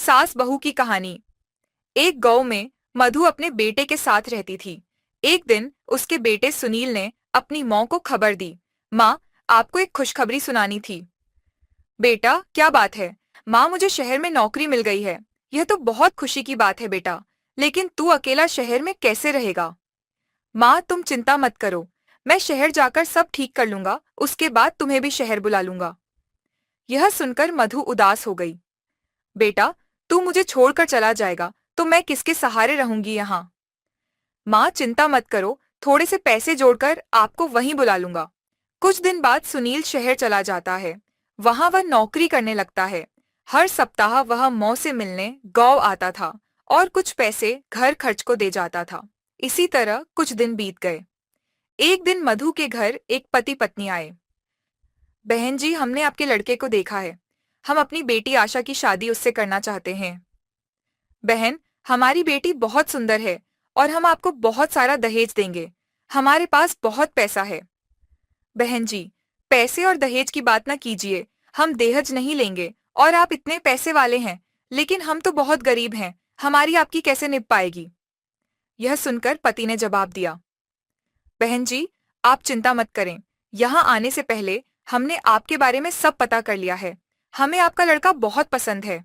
सास बहू की कहानी। एक गांव में मधु अपने बेटे के साथ रहती थी। एक दिन उसके बेटे सुनील ने अपनी माँ को खबर दी। माँ, आपको एक खुशखबरी सुनानी थी। बेटा, क्या बात है? माँ, मुझे शहर में नौकरी मिल गई है। यह तो बहुत खुशी की बात है बेटा, लेकिन तू अकेला शहर में कैसे रहेगा? माँ, तुम चिंता मत करो, मैं शहर जाकर सब ठीक कर लूंगा। उसके बाद तुम्हें भी शहर बुला लूंगा। यह सुनकर मधु उदास हो गई। बेटा, तू मुझे छोड़कर चला जाएगा तो मैं किसके सहारे रहूंगी यहाँ? माँ, चिंता मत करो, थोड़े से पैसे जोड़कर आपको वहीं बुला लूंगा। कुछ दिन बाद सुनील शहर चला जाता है। वहां वह नौकरी करने लगता है। हर सप्ताह वह मौ से मिलने गांव आता था और कुछ पैसे घर खर्च को दे जाता था। इसी तरह कुछ दिन बीत गए। एक दिन मधु के घर एक पति पत्नी आए। बहन जी, हमने आपके लड़के को देखा है। हम अपनी बेटी आशा की शादी उससे करना चाहते हैं। बहन, हमारी बेटी बहुत सुंदर है और हम आपको बहुत सारा दहेज देंगे। हमारे पास बहुत पैसा है। बहन जी, पैसे और दहेज की बात ना कीजिए। हम दहेज नहीं लेंगे और आप इतने पैसे वाले हैं, लेकिन हम तो बहुत गरीब हैं। हमारी आपकी कैसे निभ पाएगी? यह सुनकर पति ने जवाब दिया। बहन जी, आप चिंता मत करें। यहाँ आने से पहले हमने आपके बारे में सब पता कर लिया है। हमें आपका लड़का बहुत पसंद है।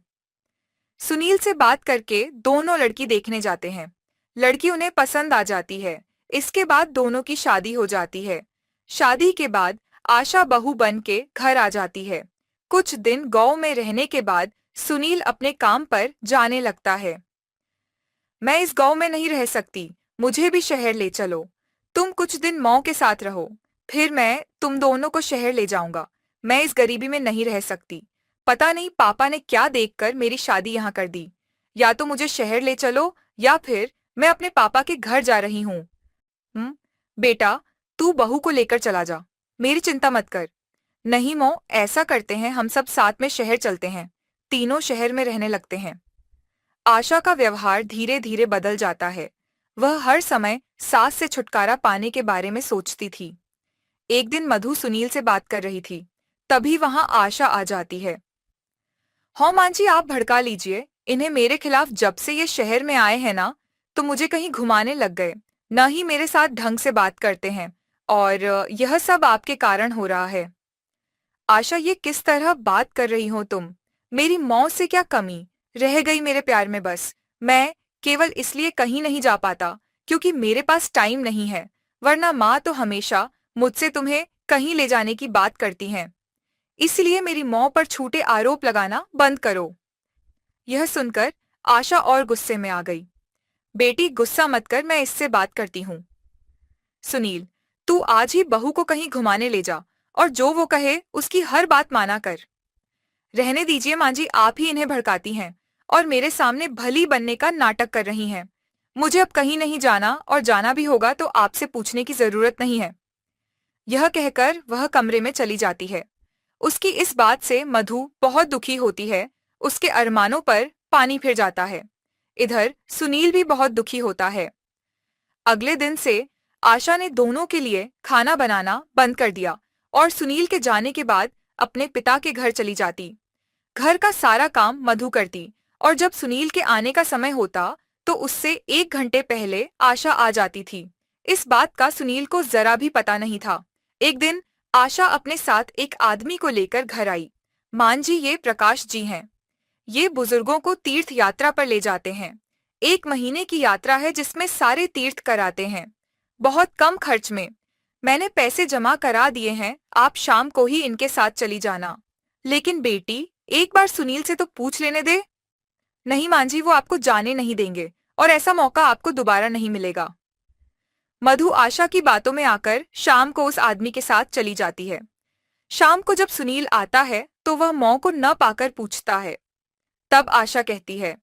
सुनील से बात करके दोनों लड़की देखने जाते हैं। लड़की उन्हें पसंद आ जाती है। इसके बाद दोनों की शादी हो जाती है। शादी के बाद आशा बहू बन के घर आ जाती है। कुछ दिन गांव में रहने के बाद सुनील अपने काम पर जाने लगता है। मैं इस गांव में नहीं रह सकती, मुझे भी शहर ले चलो। तुम कुछ दिन मौ के साथ रहो, फिर मैं तुम दोनों को शहर ले जाऊंगा। मैं इस गरीबी में नहीं रह सकती। पता नहीं पापा ने क्या देखकर मेरी शादी यहाँ कर दी। या तो मुझे शहर ले चलो या फिर मैं अपने पापा के घर जा रही हूँ। बेटा, तू बहू को लेकर चला जा, मेरी चिंता मत कर। नहीं मो, ऐसा करते हैं, हम सब साथ में शहर चलते हैं। तीनों शहर में रहने लगते हैं। आशा का व्यवहार धीरे धीरे बदल जाता है। वह हर समय सास से छुटकारा पाने के बारे में सोचती थी। एक दिन मधु सुनील से बात कर रही थी, तभी वहां आशा आ जाती है। हाँ मां जी, आप भड़का लीजिए। इन्हें मेरे खिलाफ जब से ये शहर में आए हैं ना, तो मुझे कहीं घुमाने लग गए। न ही मेरे साथ ढंग से बात करते हैं और यह सब आपके कारण हो रहा है। आशा, ये किस तरह बात कर रही हो तुम? मेरी मौत से क्या कमी रह गई मेरे प्यार में? बस मैं केवल इसलिए कहीं नहीं जा पाता क्योंकि मेरे पास टाइम नहीं है, वरना माँ तो हमेशा मुझसे तुम्हें कहीं ले जाने की बात करती हैं। इसलिए मेरी मौं पर झूठे आरोप लगाना बंद करो। यह सुनकर आशा और गुस्से में आ गई। बेटी, गुस्सा मत कर, मैं इससे बात करती हूँ। सुनील, तू आज ही बहू को कहीं घुमाने ले जा और जो वो कहे उसकी हर बात माना कर। रहने दीजिए माँ जी, आप ही इन्हें भड़काती हैं और मेरे सामने भली बनने का नाटक कर रही हैं। मुझे अब कहीं नहीं जाना और जाना भी होगा तो आपसे पूछने की जरूरत नहीं है। यह कहकर वह कमरे में चली जाती है। उसकी इस बात से मधु बहुत दुखी होती है। उसके अरमानों पर पानी फिर जाता है। इधर सुनील भी बहुत दुखी होता है। अगले दिन से आशा ने दोनों के लिए खाना बनाना बंद कर दिया और सुनील के जाने के बाद अपने पिता के घर चली जाती। घर का सारा काम मधु करती और जब सुनील के आने का समय होता तो उससे 1 घंटे पहले आशा आ जाती थी। इस बात का सुनील को जरा भी पता नहीं था। एक दिन आशा अपने साथ एक आदमी को लेकर घर आई। मान जी, ये प्रकाश जी हैं। ये बुजुर्गों को तीर्थ यात्रा पर ले जाते हैं। 1 महीने की यात्रा है जिसमें सारे तीर्थ कराते हैं, बहुत कम खर्च में। मैंने पैसे जमा करा दिए हैं, आप शाम को ही इनके साथ चली जाना। लेकिन बेटी, एक बार सुनील से तो पूछ लेने दे। नहीं मां जी, वो आपको जाने नहीं देंगे और ऐसा मौका आपको दोबारा नहीं मिलेगा। मधु आशा की बातों में आकर शाम को उस आदमी के साथ चली जाती है। शाम को जब सुनील आता है तो वह मौ को न पाकर पूछता है। तब आशा कहती है,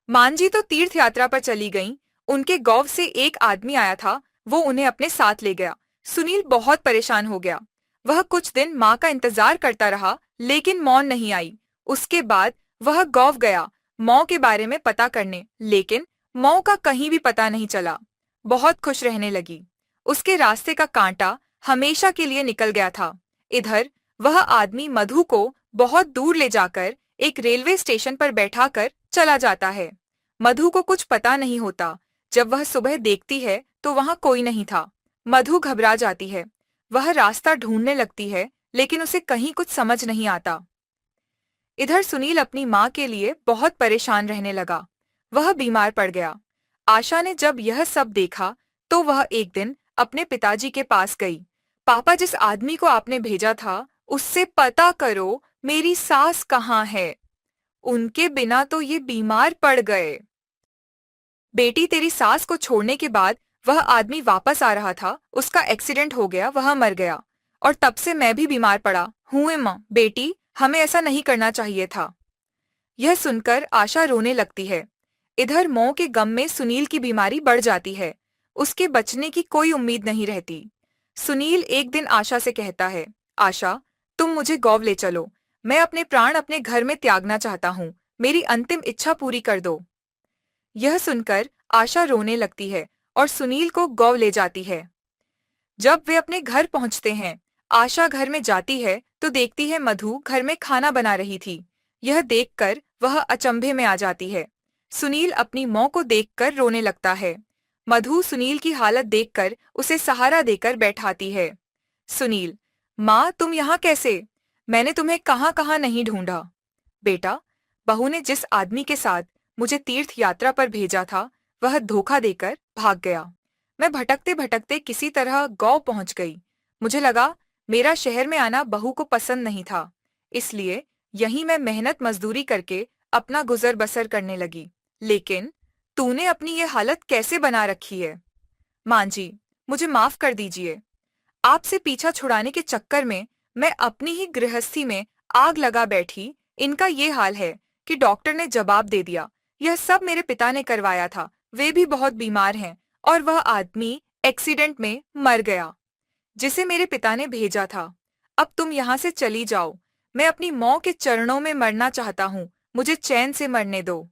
मान जी तो तीर्थ यात्रा पर चली गईं। उनके गांव से एक आदमी आया था, वो उन्हें अपने साथ ले गया। सुनील बहुत परेशान हो गया। वह कुछ दिन माँ का इंतजार करता रहा, लेकिन मौ नहीं आई। उसके बाद वह गांव गया मौ के बारे में पता करने, लेकिन मौ का कहीं भी पता नहीं चला। बहुत खुश रहने लगी। उसके रास्ते का कांटा हमेशा के लिए निकल गया था। इधर वह आदमी मधु को बहुत दूर ले जाकर एक रेलवे स्टेशन पर बैठाकर चला जाता है। मधु को कुछ पता नहीं होता। जब वह सुबह देखती है तो वहां कोई नहीं था। मधु घबरा जाती है। वह रास्ता ढूंढने लगती है, लेकिन उसे कहीं कुछ समझ नहीं आता। इधर सुनील अपनी माँ के लिए बहुत परेशान रहने लगा। वह बीमार पड़ गया। आशा ने जब यह सब देखा तो वह एक दिन अपने पिताजी के पास गई। पापा, जिस आदमी को आपने भेजा था उससे पता करो मेरी सास कहाँ है। उनके बिना तो ये बीमार पड़ गए। बेटी, तेरी सास को छोड़ने के बाद वह आदमी वापस आ रहा था, उसका एक्सीडेंट हो गया, वह मर गया। और तब से मैं भी बीमार पड़ा हूँ। माँ, बेटी, हमें ऐसा नहीं करना चाहिए था। यह सुनकर आशा रोने लगती है। इधर मौ के गम में सुनील की बीमारी बढ़ जाती है। उसके बचने की कोई उम्मीद नहीं रहती। सुनील एक दिन आशा से कहता है, आशा, तुम मुझे गौव ले चलो। मैं अपने प्राण अपने घर में त्यागना चाहता हूँ। मेरी अंतिम इच्छा पूरी कर दो। यह सुनकर आशा रोने लगती है और सुनील को गौव ले जाती है। जब वे अपने घर पहुंचते हैं, आशा घर में जाती है तो देखती है मधु घर में खाना बना रही थी। यह देखकर वह अचंभे में आ जाती है। सुनील अपनी मौं को देखकर रोने लगता है। मधु सुनील की हालत देखकर उसे सहारा देकर बैठाती है। सुनील, माँ, तुम यहाँ कैसे? मैंने तुम्हें कहाँ कहाँ नहीं ढूंढा। बेटा, बहू ने जिस आदमी के साथ मुझे तीर्थ यात्रा पर भेजा था वह धोखा देकर भाग गया। मैं भटकते भटकते किसी तरह गांव पहुंच गई। मुझे लगा मेरा शहर में आना बहू को पसंद नहीं था, इसलिए यहीं मैं मेहनत मजदूरी करके अपना गुजर बसर करने लगी। लेकिन तूने अपनी ये हालत कैसे बना रखी है? मां जी, मुझे माफ कर दीजिए। आपसे पीछा छुड़ाने के चक्कर में मैं अपनी ही गृहस्थी में आग लगा बैठी। इनका ये हाल है कि डॉक्टर ने जवाब दे दिया यह सब मेरे पिता ने करवाया था। वे भी बहुत बीमार हैं और वह आदमी एक्सीडेंट में मर गया जिसे मेरे पिता ने भेजा था। अब तुम यहाँ से चली जाओ। मैं अपनी मौं के चरणों में मरना चाहता हूँ। मुझे चैन से मरने दो।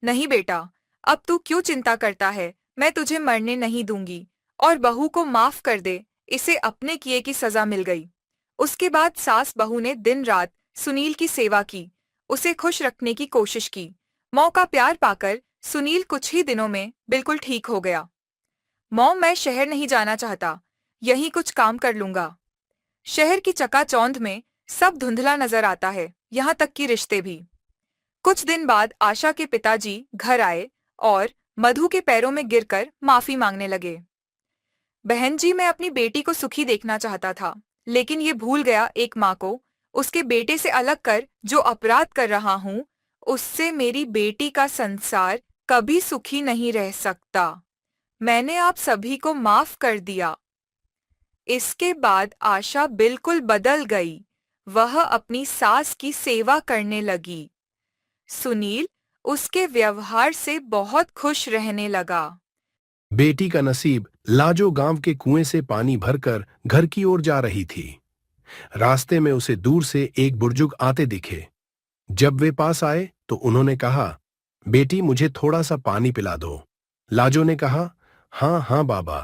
नहीं बेटा, अब तू क्यों चिंता करता है? मैं तुझे मरने नहीं दूंगी। और बहू को माफ कर दे, इसे अपने किए की सजा मिल गई। उसके बाद सास बहू ने दिन रात सुनील की सेवा की, उसे खुश रखने की कोशिश की। मौ का प्यार पाकर सुनील कुछ ही दिनों में बिल्कुल ठीक हो गया। मौ, मैं शहर नहीं जाना चाहता, यहीं कुछ काम कर लूंगा। शहर की चकाचौंध में सब धुंधला नजर आता है, यहाँ तक कि रिश्ते भी। कुछ दिन बाद आशा के पिताजी घर आए और मधु के पैरों में गिरकर माफी मांगने लगे। बहन जी, मैं अपनी बेटी को सुखी देखना चाहता था, लेकिन ये भूल गया एक माँ को। उसके बेटे से अलग कर जो अपराध कर रहा हूँ, उससे मेरी बेटी का संसार कभी सुखी नहीं रह सकता। मैंने आप सभी को माफ कर दिया। इसके बाद आशा बिल्कुल बदल गई। वह अपनी सास की सेवा करने लगी। सुनील उसके व्यवहार से बहुत खुश रहने लगा। बेटी का नसीब लाजो गांव के कुएं से पानी भरकर घर की ओर जा रही थी। रास्ते में उसे दूर से एक बुजुर्ग आते दिखे। जब वे पास आए तो उन्होंने कहा, बेटी, मुझे थोड़ा सा पानी पिला दो। लाजो ने कहा, हाँ हाँ बाबा,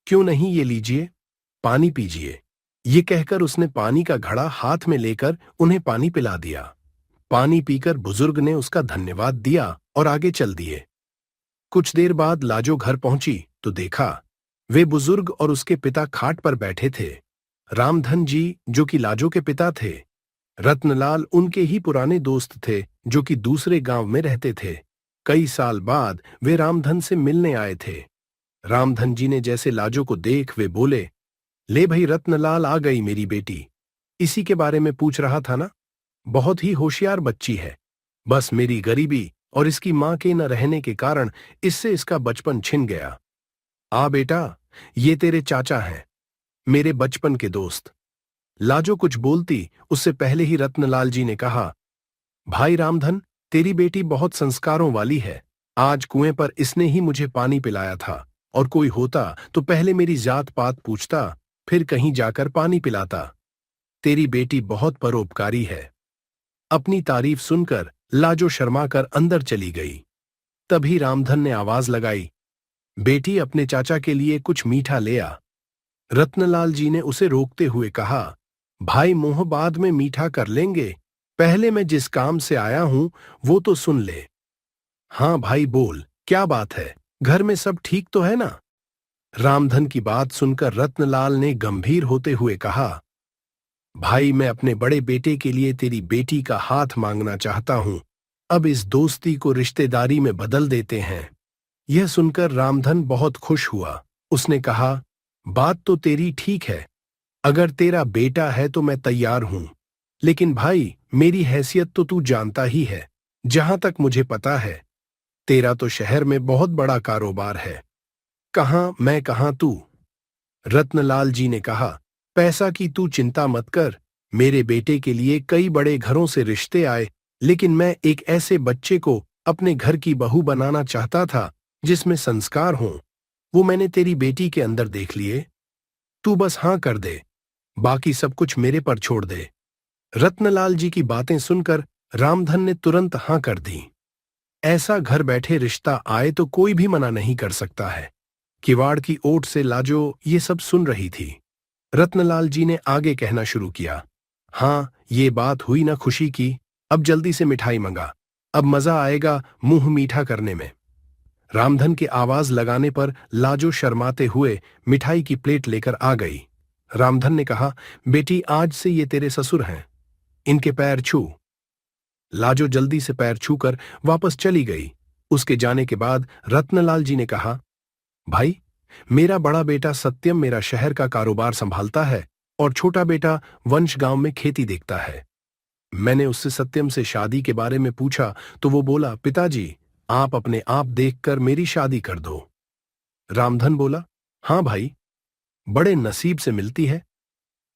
क्यों नहीं, ये लीजिए, पानी पीजिए। ये कहकर उसने पानी का घड़ा हाथ में लेकर उन्हें पानी पिला दिया। पानी पीकर बुजुर्ग ने उसका धन्यवाद दिया और आगे चल दिए। कुछ देर बाद लाजो घर पहुंची तो देखा वे बुजुर्ग और उसके पिता खाट पर बैठे थे। रामधन जी, जो कि लाजो के पिता थे, रत्नलाल उनके ही पुराने दोस्त थे जो कि दूसरे गांव में रहते थे। कई साल बाद वे रामधन से मिलने आए थे। रामधन जी ने जैसे लाजो को देख वे बोले, ले भाई, रत्नलाल आ गई मेरी बेटी। इसी के बारे में पूछ रहा था ना, बहुत ही होशियार बच्ची है। बस मेरी गरीबी और इसकी मां के न रहने के कारण इससे इसका बचपन छिन गया। आ बेटा, ये तेरे चाचा हैं, मेरे बचपन के दोस्त। लाजो कुछ बोलती उससे पहले ही रत्नलाल जी ने कहा, भाई रामधन, तेरी बेटी बहुत संस्कारों वाली है। आज कुएं पर इसने ही मुझे पानी पिलाया था, और कोई होता तो पहले मेरी जात पात पूछता, फिर कहीं जाकर पानी पिलाता। तेरी बेटी बहुत परोपकारी है। अपनी तारीफ सुनकर लाजो शर्माकर अंदर चली गई। तभी रामधन ने आवाज लगाई, बेटी, अपने चाचा के लिए कुछ मीठा ले आ। रत्नलाल जी ने उसे रोकते हुए कहा, भाई, मुंह बाद में मीठा कर लेंगे, पहले मैं जिस काम से आया हूं वो तो सुन ले। हाँ भाई बोल, क्या बात है? घर में सब ठीक तो है ना? रामधन की बात सुनकर रत्नलाल ने गंभीर होते हुए कहा, भाई मैं अपने बड़े बेटे के लिए तेरी बेटी का हाथ मांगना चाहता हूं। अब इस दोस्ती को रिश्तेदारी में बदल देते हैं। यह सुनकर रामधन बहुत खुश हुआ। उसने कहा, बात तो तेरी ठीक है। अगर तेरा बेटा है तो मैं तैयार हूं। लेकिन भाई मेरी हैसियत तो तू जानता ही है। जहां तक मुझे पता है तेरा तो शहर में बहुत बड़ा कारोबार है। कहां मैं कहां तू? रत्नलाल जी ने कहा, पैसा की तू चिंता मत कर। मेरे बेटे के लिए कई बड़े घरों से रिश्ते आए, लेकिन मैं एक ऐसे बच्चे को अपने घर की बहू बनाना चाहता था जिसमें संस्कार हों। वो मैंने तेरी बेटी के अंदर देख लिए। तू बस हां कर दे, बाकी सब कुछ मेरे पर छोड़ दे। रत्नलाल जी की बातें सुनकर रामधन ने तुरंत हां कर दी। ऐसा घर बैठे रिश्ता आए तो कोई भी मना नहीं कर सकता है। किवाड़ की ओट से लाजो ये सब सुन रही थी। रत्नलाल जी ने आगे कहना शुरू किया, हाँ ये बात हुई ना खुशी की। अब जल्दी से मिठाई मंगा, अब मजा आएगा मुंह मीठा करने में। रामधन की आवाज लगाने पर लाजो शर्माते हुए मिठाई की प्लेट लेकर आ गई। रामधन ने कहा, बेटी आज से ये तेरे ससुर हैं, इनके पैर छू। लाजो जल्दी से पैर छूकर वापस चली गई। उसके जाने के बाद रत्नलाल जी ने कहा, भाई मेरा बड़ा बेटा सत्यम मेरा शहर का कारोबार संभालता है और छोटा बेटा वंश गांव में खेती देखता है। मैंने उससे सत्यम से शादी के बारे में पूछा तो वो बोला, पिताजी आप अपने आप देखकर मेरी शादी कर दो। रामधन बोला, हाँ भाई, बड़े नसीब से मिलती है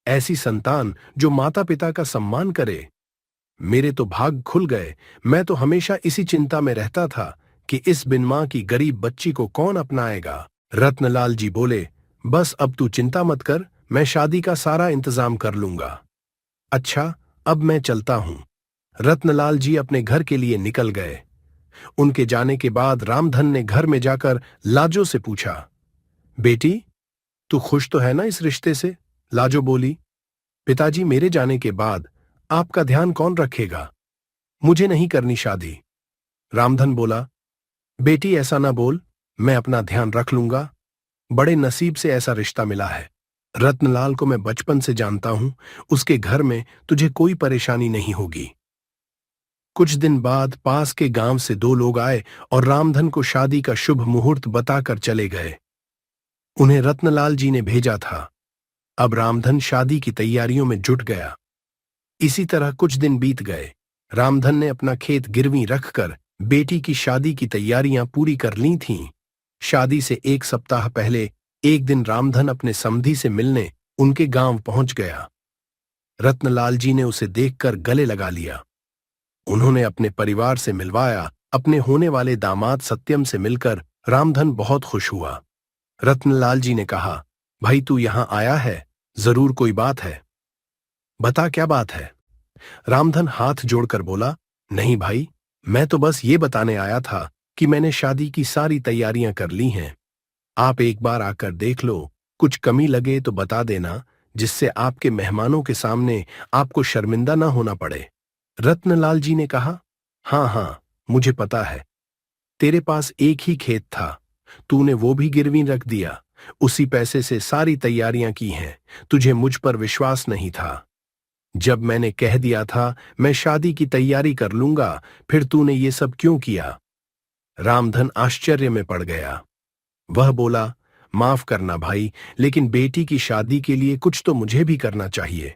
ऐसी संतान जो माता पिता का सम्मान करे। मेरे तो भाग खुल गए। मैं तो हमेशा इसी चिंता में रहता था कि इस बिन मां की गरीब बच्ची को कौन अपनाएगा। रत्नलाल जी बोले, बस अब तू चिंता मत कर, मैं शादी का सारा इंतजाम कर लूंगा। अच्छा अब मैं चलता हूं। रत्नलाल जी अपने घर के लिए निकल गए। उनके जाने के बाद रामधन ने घर में जाकर लाजो से पूछा, बेटी तू खुश तो है ना इस रिश्ते से? लाजो बोली, पिताजी मेरे जाने के बाद आपका ध्यान कौन रखेगा? मुझे नहीं करनी शादी। रामधन बोला, बेटी ऐसा ना बोल, मैं अपना ध्यान रख लूंगा। बड़े नसीब से ऐसा रिश्ता मिला है। रत्नलाल को मैं बचपन से जानता हूं, उसके घर में तुझे कोई परेशानी नहीं होगी। कुछ दिन बाद पास के गांव से दो लोग आए और रामधन को शादी का शुभ मुहूर्त बताकर चले गए। उन्हें रत्नलाल जी ने भेजा था। अब रामधन शादी की तैयारियों में जुट गया। इसी तरह कुछ दिन बीत गए। रामधन ने अपना खेत गिरवी रखकर बेटी की शादी की तैयारियां पूरी कर ली थीं। शादी से एक सप्ताह पहले एक दिन रामधन अपने समधी से मिलने उनके गांव पहुंच गया। रत्नलाल जी ने उसे देखकर गले लगा लिया। उन्होंने अपने परिवार से मिलवाया। अपने होने वाले दामाद सत्यम से मिलकर रामधन बहुत खुश हुआ। रत्नलाल जी ने कहा, भाई तू यहां आया है, जरूर कोई बात है। बता क्या बात है? रामधन हाथ जोड़कर बोला, नहीं भाई, मैं तो बस ये बताने आया था कि मैंने शादी की सारी तैयारियां कर ली हैं। आप एक बार आकर देख लो, कुछ कमी लगे तो बता देना, जिससे आपके मेहमानों के सामने आपको शर्मिंदा ना होना पड़े। रत्नलाल जी ने कहा, हाँ हाँ मुझे पता है, तेरे पास एक ही खेत था, तूने वो भी गिरवी रख दिया। उसी पैसे से सारी तैयारियां की हैं। तुझे मुझ पर विश्वास नहीं था। जब मैंने कह दिया था मैं शादी की तैयारी कर लूंगा, फिर तूने ये सब क्यों किया? रामधन आश्चर्य में पड़ गया। वह बोला, माफ करना भाई, लेकिन बेटी की शादी के लिए कुछ तो मुझे भी करना चाहिए।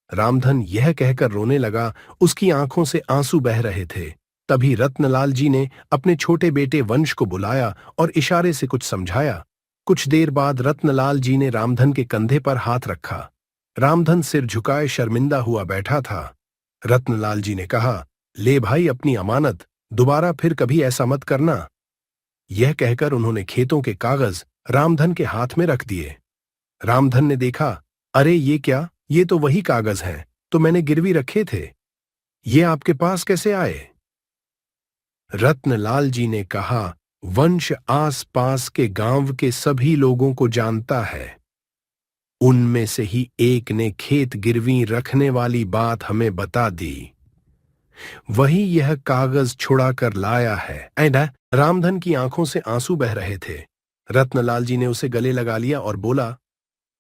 रामधन यह कहकर रोने लगा। उसकी आंखों से आंसू बह रहे थे। तभी रत्नलाल जी ने अपने छोटे बेटे वंश को बुलाया और इशारे से कुछ समझाया। कुछ देर बाद रत्नलाल जी ने रामधन के कंधे पर हाथ रखा। रामधन सिर झुकाए शर्मिंदा हुआ बैठा था। रत्नलाल जी ने कहा, ले भाई अपनी अमानत, दोबारा फिर कभी ऐसा मत करना। यह कहकर उन्होंने खेतों के कागज रामधन के हाथ में रख दिए। रामधन ने देखा, अरे ये क्या, ये तो वही कागज हैं तो मैंने गिरवी रखे थे, ये आपके पास कैसे आए? रत्नलाल जी ने कहा, वंश आस पास के गांव के सभी लोगों को जानता है। उनमें से ही एक ने खेत गिरवी रखने वाली बात हमें बता दी। वही यह कागज छुड़ा कर लाया है। ऐडा रामधन की आंखों से आंसू बह रहे थे। रत्नलाल जी ने उसे गले लगा लिया और बोला,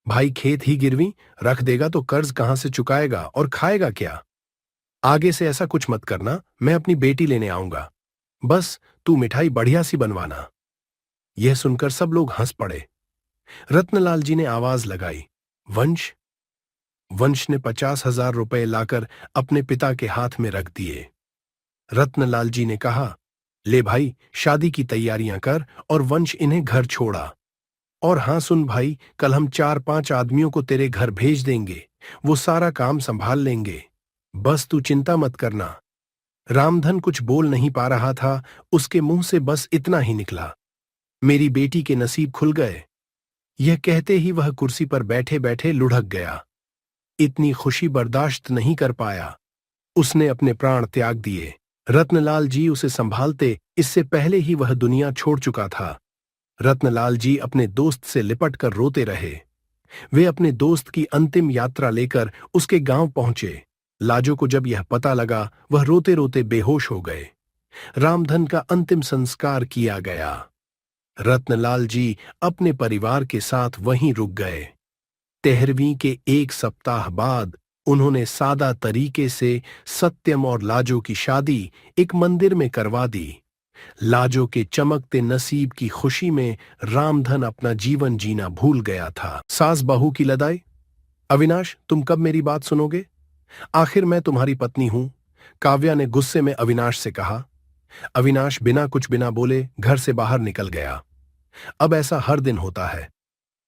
भाई खेत ही गिरवी रख देगा तो कर्ज कहां से चुकाएगा और खाएगा क्या? आगे से ऐसा कुछ मत करना, मैं अपनी बेटी लेने आऊंगा। बस तू मिठाई बढ़िया सी बनवाना। यह सुनकर सब लोग हंस पड़े। रत्नलाल जी ने आवाज लगाई, वंश। वंश ने 50,000 रुपए लाकर अपने पिता के हाथ में रख दिए। रत्नलाल जी ने कहा, ले भाई शादी की तैयारियां कर, और वंश इन्हें घर छोड़ा। और हां सुन भाई, कल हम 4-5 आदमियों को तेरे घर भेज देंगे, वो सारा काम संभाल लेंगे। बस तू चिंता मत करना। रामधन कुछ बोल नहीं पा रहा था, उसके मुंह से बस इतना ही निकला, मेरी बेटी के नसीब खुल गए। यह कहते ही वह कुर्सी पर बैठे बैठे लुढ़क गया। इतनी खुशी बर्दाश्त नहीं कर पाया। उसने अपने प्राण त्याग दिए। रत्नलाल जी उसे संभालते, इससे पहले ही वह दुनिया छोड़ चुका था। रत्नलाल जी अपने दोस्त से लिपट कर रोते रहे। वे अपने दोस्त की अंतिम यात्रा लेकर उसके गांव पहुंचे। लाजो को जब यह पता लगा, वह रोते रोते बेहोश हो गए। रामधन का अंतिम संस्कार किया गया। रत्नलाल जी अपने परिवार के साथ वहीं रुक गए। 13वीं के 1 सप्ताह बाद उन्होंने सादा तरीके से सत्यम और लाजो की शादी एक मंदिर में करवा दी। लाजो के चमकते नसीब की खुशी में रामधन अपना जीवन जीना भूल गया था। सास बहू की लड़ाई। अविनाश, तुम कब मेरी बात सुनोगे? आखिर मैं तुम्हारी पत्नी हूं, काव्या ने गुस्से में अविनाश से कहा। अविनाश बिना बोले घर से बाहर निकल गया। अब ऐसा हर दिन होता है।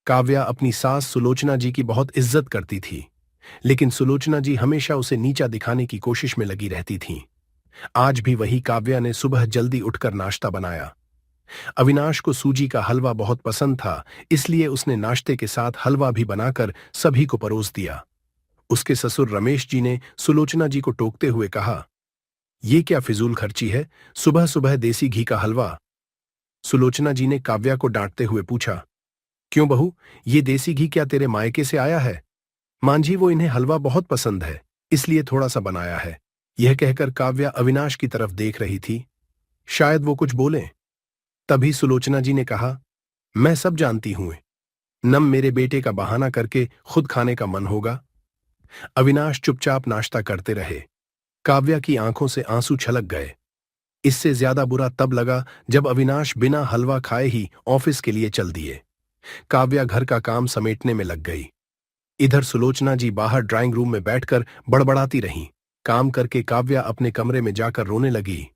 काव्या अपनी सास सुलोचना जी की बहुत इज्जत करती थी, लेकिन सुलोचना जी हमेशा उसे नीचा दिखाने की कोशिश में लगी रहती थीं। आज भी वही काव्या ने सुबह जल्दी उठकर नाश्ता बनाया। अविनाश को सूजी का हलवा बहुत पसंद था, इसलिए उसने नाश्ते के साथ हलवा भी बनाकर सभी को परोस दिया। उसके ससुर रमेश जी ने सुलोचना जी को टोकते हुए कहा, ये क्या फिजूल खर्ची है, सुबह सुबह देसी घी का हलवा? सुलोचना जी ने काव्या को डांटते हुए पूछा, क्यों बहू, ये देसी घी क्या तेरे मायके से आया है? मांझी, वो इन्हें हलवा बहुत पसंद है, इसलिए थोड़ा सा बनाया है। यह कहकर काव्या अविनाश की तरफ देख रही थी, शायद वो कुछ बोले। तभी सुलोचना जी ने कहा, मैं सब जानती हूं, नम मेरे बेटे का बहाना करके खुद खाने का मन होगा। अविनाश चुपचाप नाश्ता करते रहे। काव्या की आंखों से आंसू छलक गए। इससे ज्यादा बुरा तब लगा जब अविनाश बिना हलवा खाए ही ऑफिस के लिए चल दिए। काव्या घर का काम समेटने में लग गई। इधर सुलोचना जी बाहर ड्राइंग रूम में बैठकर बड़बड़ाती रहीं। काम करके काव्या अपने कमरे में जाकर रोने लगी।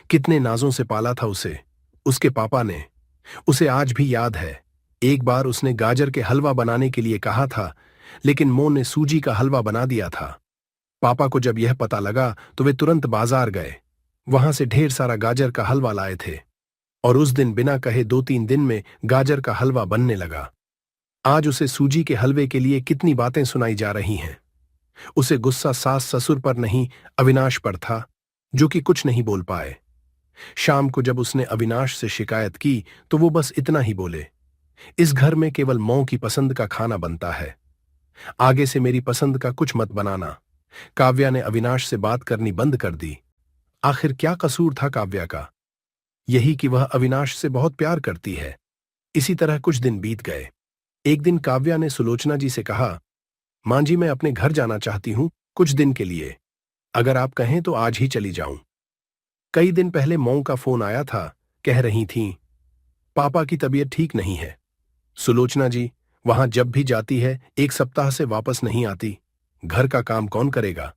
कितने नाजों से पाला था उसे उसके पापा ने। उसे आज भी याद है, एक बार उसने गाजर के हलवा बनाने के लिए कहा था, लेकिन मोन ने सूजी का हलवा बना दिया था। पापा को जब यह पता लगा तो वे तुरंत बाजार गए। वहां से ढेर सारा गाजर का हलवा लाए थे, और उस दिन बिना कहे 2-3 दिन में गाजर का हलवा बनने लगा। आज उसे सूजी के हलवे के लिए कितनी बातें सुनाई जा रही हैं। उसे गुस्सा सास ससुर पर नहीं, अविनाश पर था, जो कि कुछ नहीं बोल पाए। शाम को जब उसने अविनाश से शिकायत की तो वो बस इतना ही बोले, इस घर में केवल मौ की पसंद का खाना बनता है, आगे से मेरी पसंद का कुछ मत बनाना। काव्या ने अविनाश से बात करनी बंद कर दी। आखिर क्या कसूर था काव्या का? यही कि वह अविनाश से बहुत प्यार करती है। इसी तरह कुछ दिन बीत गए। एक दिन काव्या ने सुलोचना जी से कहा, मां जी, मैं अपने घर जाना चाहती हूं कुछ दिन के लिए, अगर आप कहें तो आज ही चली जाऊं। कई दिन पहले मौ का फोन आया था, कह रही थीं, पापा की तबीयत ठीक नहीं है। सुलोचना जी वहां जब भी जाती है 1 सप्ताह से वापस नहीं आती। घर का काम कौन करेगा?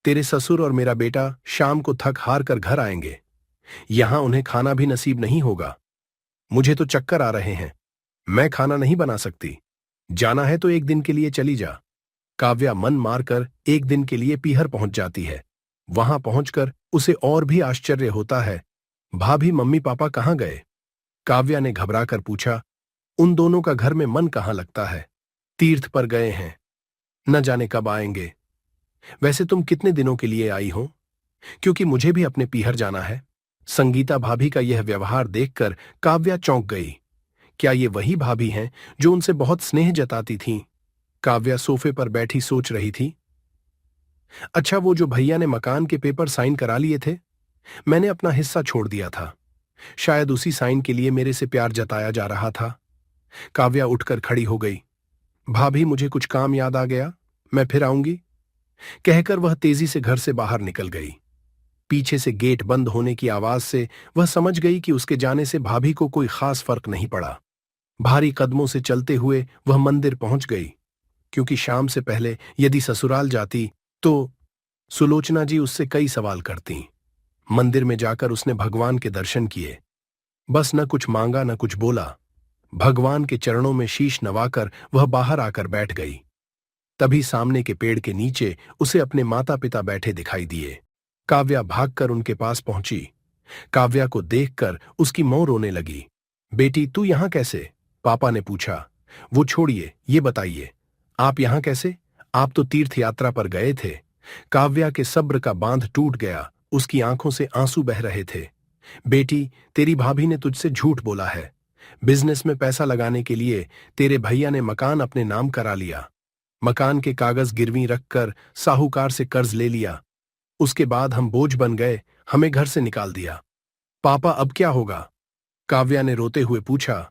तेरे ससुर और मेरा बेटा शाम को थक हार कर घर आएंगे। यहां उन्हें खाना भी नसीब नहीं होगा। मुझे तो चक्कर आ रहे हैं, मैं खाना नहीं बना सकती। जाना है तो 1 दिन के लिए चली जा। काव्या मन मारकर 1 दिन के लिए पीहर पहुंच जाती है। वहां पहुंचकर उसे और भी आश्चर्य होता है, भाभी मम्मी पापा कहां गए? काव्या ने घबराकर पूछा, उन दोनों का घर में मन कहां लगता है? तीर्थ पर गए हैं, न जाने कब आएंगे। वैसे तुम कितने दिनों के लिए आई हो? क्योंकि मुझे भी अपने पीहर जाना है। संगीता भाभी का यह व्यवहार देखकर काव्या चौंक गई। क्या ये वही भाभी हैं जो उनसे बहुत स्नेह जताती थीं? काव्या सोफे पर बैठी सोच रही थी। अच्छा, वो जो भैया ने मकान के पेपर साइन करा लिए थे, मैंने अपना हिस्सा छोड़ दिया था। शायद उसी साइन के लिए मेरे से प्यार जताया जा रहा था। काव्या उठकर खड़ी हो गई। भाभी, मुझे कुछ काम याद आ गया, मैं फिर आऊंगी, कहकर वह तेजी से घर से बाहर निकल गई। पीछे से गेट बंद होने की आवाज से वह समझ गई कि उसके जाने से भाभी को कोई खास फर्क नहीं पड़ा। भारी कदमों से चलते हुए वह मंदिर पहुंच गई, क्योंकि शाम से पहले यदि ससुराल जाती तो सुलोचना जी उससे कई सवाल करती। मंदिर में जाकर उसने भगवान के दर्शन किए। बस न कुछ मांगा न कुछ बोला। भगवान के चरणों में शीश नवाकर वह बाहर आकर बैठ गई। तभी सामने के पेड़ के नीचे उसे अपने माता पिता बैठे दिखाई दिए। काव्या भागकर उनके पास पहुंची। काव्या को देखकर उसकी मां रोने लगी। बेटी, तू यहां कैसे? पापा ने पूछा। वो छोड़िए, ये बताइए, आप यहां कैसे? आप तो तीर्थ यात्रा पर गए थे। काव्या के सब्र का बांध टूट गया, उसकी आंखों से आंसू बह रहे थे। बेटी, तेरी भाभी ने तुझसे झूठ बोला है। बिजनेस में पैसा लगाने के लिए तेरे भैया ने मकान अपने नाम करा लिया। मकान के कागज गिरवी रखकर साहूकार से कर्ज ले लिया। उसके बाद हम बोझ बन गए, हमें घर से निकाल दिया। पापा, अब क्या होगा? काव्या ने रोते हुए पूछा।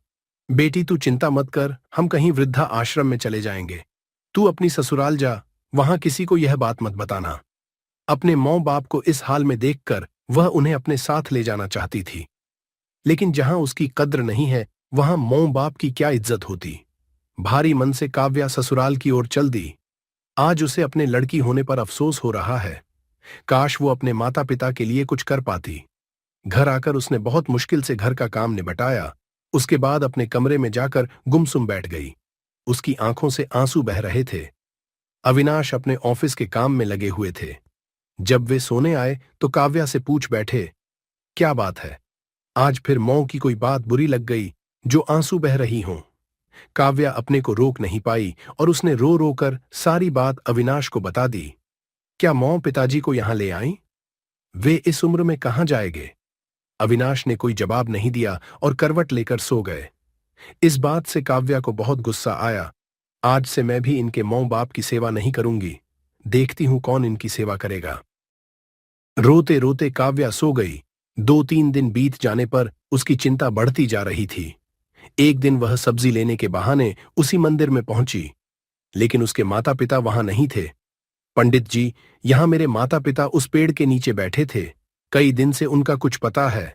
बेटी, तू चिंता मत कर, हम कहीं वृद्धा आश्रम में चले जाएंगे। तू अपनी ससुराल जा, वहां किसी को यह बात मत बताना। अपने माँ बाप को इस हाल में देखकर वह उन्हें अपने साथ ले जाना चाहती थी, लेकिन जहां उसकी कद्र नहीं है वहां माँ बाप की क्या इज्जत होती। भारी मन से काव्या ससुराल की ओर चल दी। आज उसे अपने लड़की होने पर अफसोस हो रहा है। काश वो अपने माता पिता के लिए कुछ कर पाती। घर आकर उसने बहुत मुश्किल से घर का काम निपटाया। उसके बाद अपने कमरे में जाकर गुमसुम बैठ गई। उसकी आंखों से आंसू बह रहे थे। अविनाश अपने ऑफिस के काम में लगे हुए थे। जब वे सोने आए तो काव्या से पूछ बैठे, क्या बात है? आज फिर मौ की कोई बात बुरी लग गई जो आंसू बह रही हों? काव्या अपने को रोक नहीं पाई और उसने रो रो कर सारी बात अविनाश को बता दी। क्या मौ पिताजी को यहां ले आई? वे इस उम्र में कहां जाएंगे? अविनाश ने कोई जवाब नहीं दिया और करवट लेकर सो गए। इस बात से काव्या को बहुत गुस्सा आया। आज से मैं भी इनके मौ बाप की सेवा नहीं करूंगी, देखती हूं कौन इनकी सेवा करेगा। रोते रोते काव्या सो गई। 2-3 दिन बीत जाने पर उसकी चिंता बढ़ती जा रही थी। एक दिन वह सब्जी लेने के बहाने उसी मंदिर में पहुंची, लेकिन उसके माता पिता वहां नहीं थे। पंडित जी, यहां मेरे माता पिता उस पेड़ के नीचे बैठे थे, कई दिन से उनका कुछ पता है।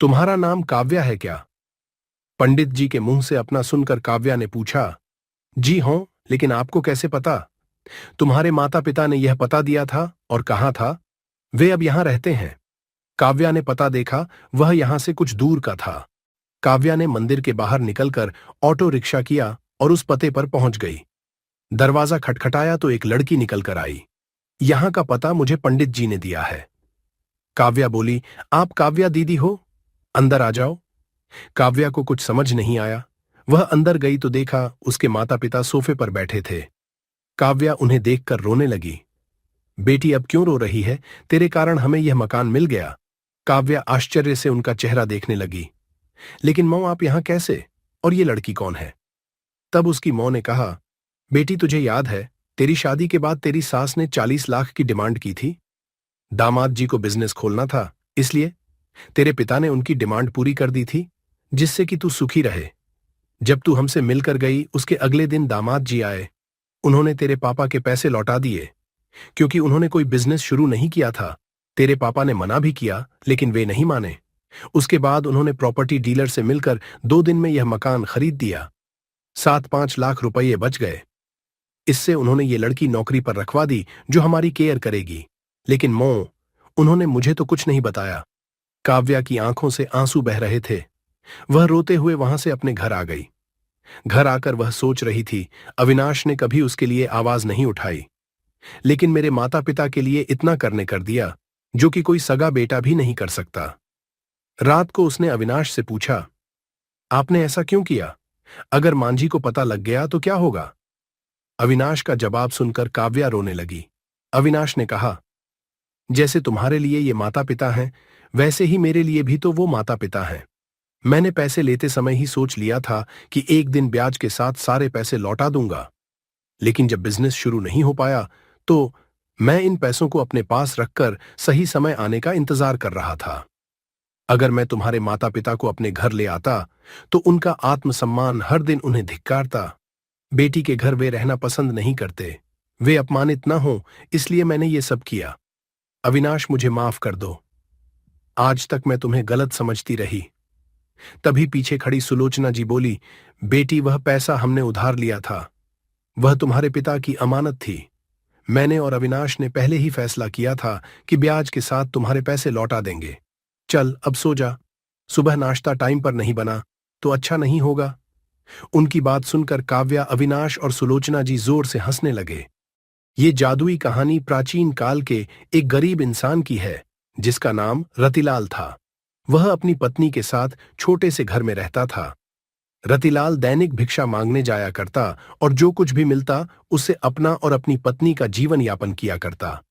तुम्हारा नाम काव्या है क्या? पंडित जी के मुंह से अपना सुनकर काव्या ने पूछा। जी हां, लेकिन आपको कैसे पता? तुम्हारे माता पिता ने यह पता दिया था और कहा था। वे अब यहां रहते हैं। काव्या ने पता देखा, वह यहां से कुछ दूर का था। काव्या ने मंदिर के बाहर निकलकर ऑटो रिक्शा किया और उस पते पर पहुंच गई। दरवाजा खटखटाया तो एक लड़की निकलकर आई। यहां का पता मुझे पंडित जी ने दिया है। काव्या बोली, आप काव्या दीदी हो? अंदर आ जाओ। काव्या को कुछ समझ नहीं आया। वह अंदर गई तो देखा उसके माता पिता सोफे पर बैठे थे। काव्या उन्हें देखकर रोने लगी। बेटी, अब क्यों रो रही है? तेरे कारण हमें यह मकान मिल गया। काव्या आश्चर्य से उनका चेहरा देखने लगी। लेकिन मौ, आप यहां कैसे? और ये लड़की कौन है? तब उसकी मौ ने कहा, बेटी, तुझे याद है तेरी शादी के बाद तेरी सास ने 40 लाख की डिमांड की थी। दामाद जी को बिजनेस खोलना था, इसलिए तेरे पिता ने उनकी डिमांड पूरी कर दी थी, जिससे कि तू सुखी रहे। जब तू हमसे मिलकर गई उसके अगले दिन दामाद जी आए। उन्होंने तेरे पापा के पैसे लौटा दिए, क्योंकि उन्होंने कोई बिजनेस शुरू नहीं किया था। तेरे पापा ने मना भी किया, लेकिन वे नहीं माने। उसके बाद उन्होंने प्रॉपर्टी डीलर से मिलकर 2 दिन में यह मकान खरीद दिया। 7-5 लाख रुपये बच गए। इससे उन्होंने ये लड़की नौकरी पर रखवा दी जो हमारी केयर करेगी। लेकिन मौ, उन्होंने मुझे तो कुछ नहीं बताया। काव्या की आंखों से आंसू बह रहे थे। वह रोते हुए वहां से अपने घर आ गई। घर आकर वह सोच रही थी, अविनाश ने कभी उसके लिए आवाज नहीं उठाई, लेकिन मेरे माता पिता के लिए इतना करने कर दिया जो कि कोई सगा बेटा भी नहीं कर सकता। रात को उसने अविनाश से पूछा, आपने ऐसा क्यों किया? अगर मांझी को पता लग गया तो क्या होगा? अविनाश का जवाब सुनकर काव्या रोने लगी। अविनाश ने कहा, जैसे तुम्हारे लिए ये माता पिता हैं, वैसे ही मेरे लिए भी तो वो माता पिता हैं। मैंने पैसे लेते समय ही सोच लिया था कि एक दिन ब्याज के साथ सारे पैसे लौटा दूंगा। लेकिन जब बिजनेस शुरू नहीं हो पाया तो मैं इन पैसों को अपने पास रखकर सही समय आने का इंतजार कर रहा था। अगर मैं तुम्हारे माता पिता को अपने घर ले आता तो उनका आत्मसम्मान हर दिन उन्हें धिक्कारता। बेटी के घर वे रहना पसंद नहीं करते, वे अपमानित न हो, इसलिए मैंने ये सब किया। अविनाश, मुझे माफ कर दो। आज तक मैं तुम्हें गलत समझती रही। तभी पीछे खड़ी सुलोचना जी बोली, बेटी, वह पैसा हमने उधार लिया था, वह तुम्हारे पिता की अमानत थी। मैंने और अविनाश ने पहले ही फैसला किया था कि ब्याज के साथ तुम्हारे पैसे लौटा देंगे। चल अब सो जा, सुबह नाश्ता टाइम पर नहीं बना तो अच्छा नहीं होगा। उनकी बात सुनकर काव्या, अविनाश और सुलोचना जी जोर से हंसने लगे। ये जादुई कहानी प्राचीन काल के एक गरीब इंसान की है जिसका नाम रतिलाल था। वह अपनी पत्नी के साथ छोटे से घर में रहता था। रतिलाल दैनिक भिक्षा मांगने जाया करता और जो कुछ भी मिलता उससे अपना और अपनी पत्नी का जीवन यापन किया करता।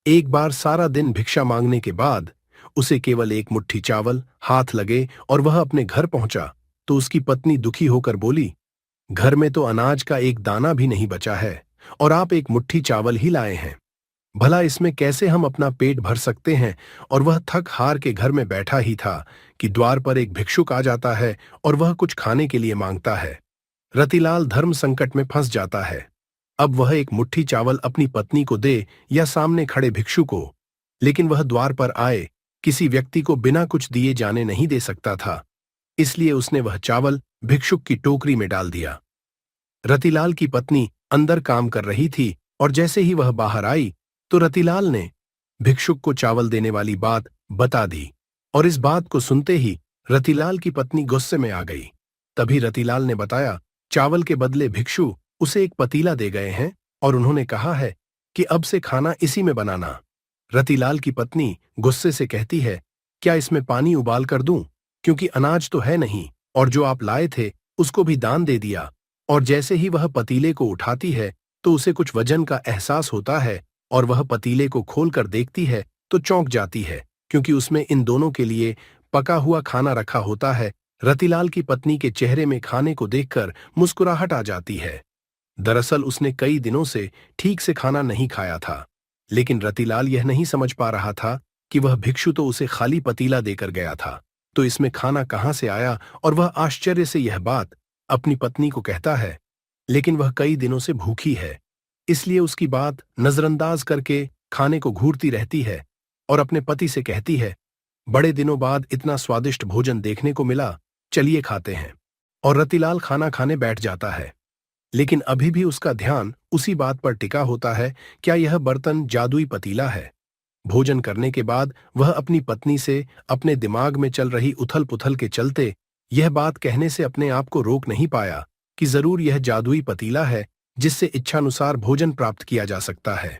एक बार सारा दिन भिक्षा मांगने के बाद उसे केवल एक मुट्ठी चावल हाथ लगे और वह अपने घर पहुंचा तो उसकी पत्नी दुखी होकर बोली, घर में तो अनाज का एक दाना भी नहीं बचा है और आप एक मुट्ठी चावल ही लाए हैं। भला इसमें कैसे हम अपना पेट भर सकते हैं। और वह थक हार के घर में बैठा ही था कि द्वार पर एक भिक्षुक आ जाता है और वह कुछ खाने के लिए मांगता है। रतिलाल धर्म संकट में फंस जाता है। अब वह एक मुट्ठी चावल अपनी पत्नी को दे या सामने खड़े भिक्षु को, लेकिन वह द्वार पर आए किसी व्यक्ति को बिना कुछ दिए जाने नहीं दे सकता था, इसलिए उसने वह चावल भिक्षुक की टोकरी में डाल दिया। रतिलाल की पत्नी अंदर काम कर रही थी और जैसे ही वह बाहर आई तो रतिलाल ने भिक्षुक को चावल देने वाली बात बता दी और इस बात को सुनते ही रतिलाल की पत्नी गुस्से में आ गई। तभी रतिलाल ने बताया, चावल के बदले भिक्षु उसे एक पतीला दे गए हैं और उन्होंने कहा है कि अब से खाना इसी में बनाना। रतिलाल की पत्नी गुस्से से कहती है, क्या इसमें पानी उबाल कर दूं, क्योंकि अनाज तो है नहीं और जो आप लाए थे उसको भी दान दे दिया। और जैसे ही वह पतीले को उठाती है तो उसे कुछ वजन का एहसास होता है और वह पतीले को खोलकर देखती है तो चौंक जाती है, क्योंकि उसमें इन दोनों के लिए पका हुआ खाना रखा होता है। रतिलाल की पत्नी के चेहरे में खाने को देखकर मुस्कुराहट आ जाती है। दरअसल उसने कई दिनों से ठीक से खाना नहीं खाया था, लेकिन रतिलाल यह नहीं समझ पा रहा था कि वह भिक्षु तो उसे खाली पतीला देकर गया था, तो इसमें खाना कहाँ से आया। और वह आश्चर्य से यह बात अपनी पत्नी को कहता है, लेकिन वह कई दिनों से भूखी है, इसलिए उसकी बात नजरअंदाज करके खाने को घूरती रहती है और अपने पति से कहती है, बड़े दिनों बाद इतना स्वादिष्ट भोजन देखने को मिला, चलिए खाते हैं। और रतिलाल खाना खाने बैठ जाता है, लेकिन अभी भी उसका ध्यान उसी बात पर टिका होता है, क्या यह बर्तन जादुई पतीला है। भोजन करने के बाद वह अपनी पत्नी से अपने दिमाग में चल रही उथल पुथल के चलते यह बात कहने से अपने आप को रोक नहीं पाया कि जरूर यह जादुई पतीला है जिससे इच्छानुसार भोजन प्राप्त किया जा सकता है।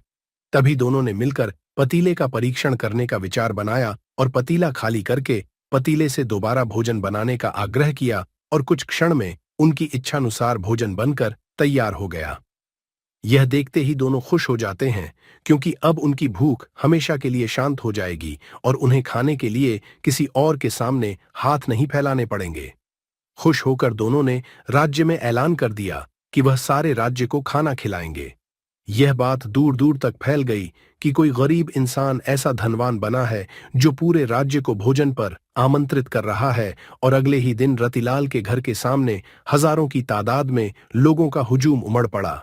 तभी दोनों ने मिलकर पतीले का परीक्षण करने का विचार बनाया और पतीला खाली करके पतीले से दोबारा भोजन बनाने का आग्रह किया और कुछ क्षण में उनकी इच्छानुसार भोजन बनकर तैयार हो गया। यह देखते ही दोनों खुश हो जाते हैं, क्योंकि अब उनकी भूख हमेशा के लिए शांत हो जाएगी और उन्हें खाने के लिए किसी और के सामने हाथ नहीं फैलाने पड़ेंगे। खुश होकर दोनों ने राज्य में ऐलान कर दिया कि वह सारे राज्य को खाना खिलाएंगे। यह बात दूर दूर तक फैल गई कि कोई गरीब इंसान ऐसा धनवान बना है जो पूरे राज्य को भोजन पर आमंत्रित कर रहा है। और अगले ही दिन रतिलाल के घर के सामने हजारों की तादाद में लोगों का हुजूम उमड़ पड़ा,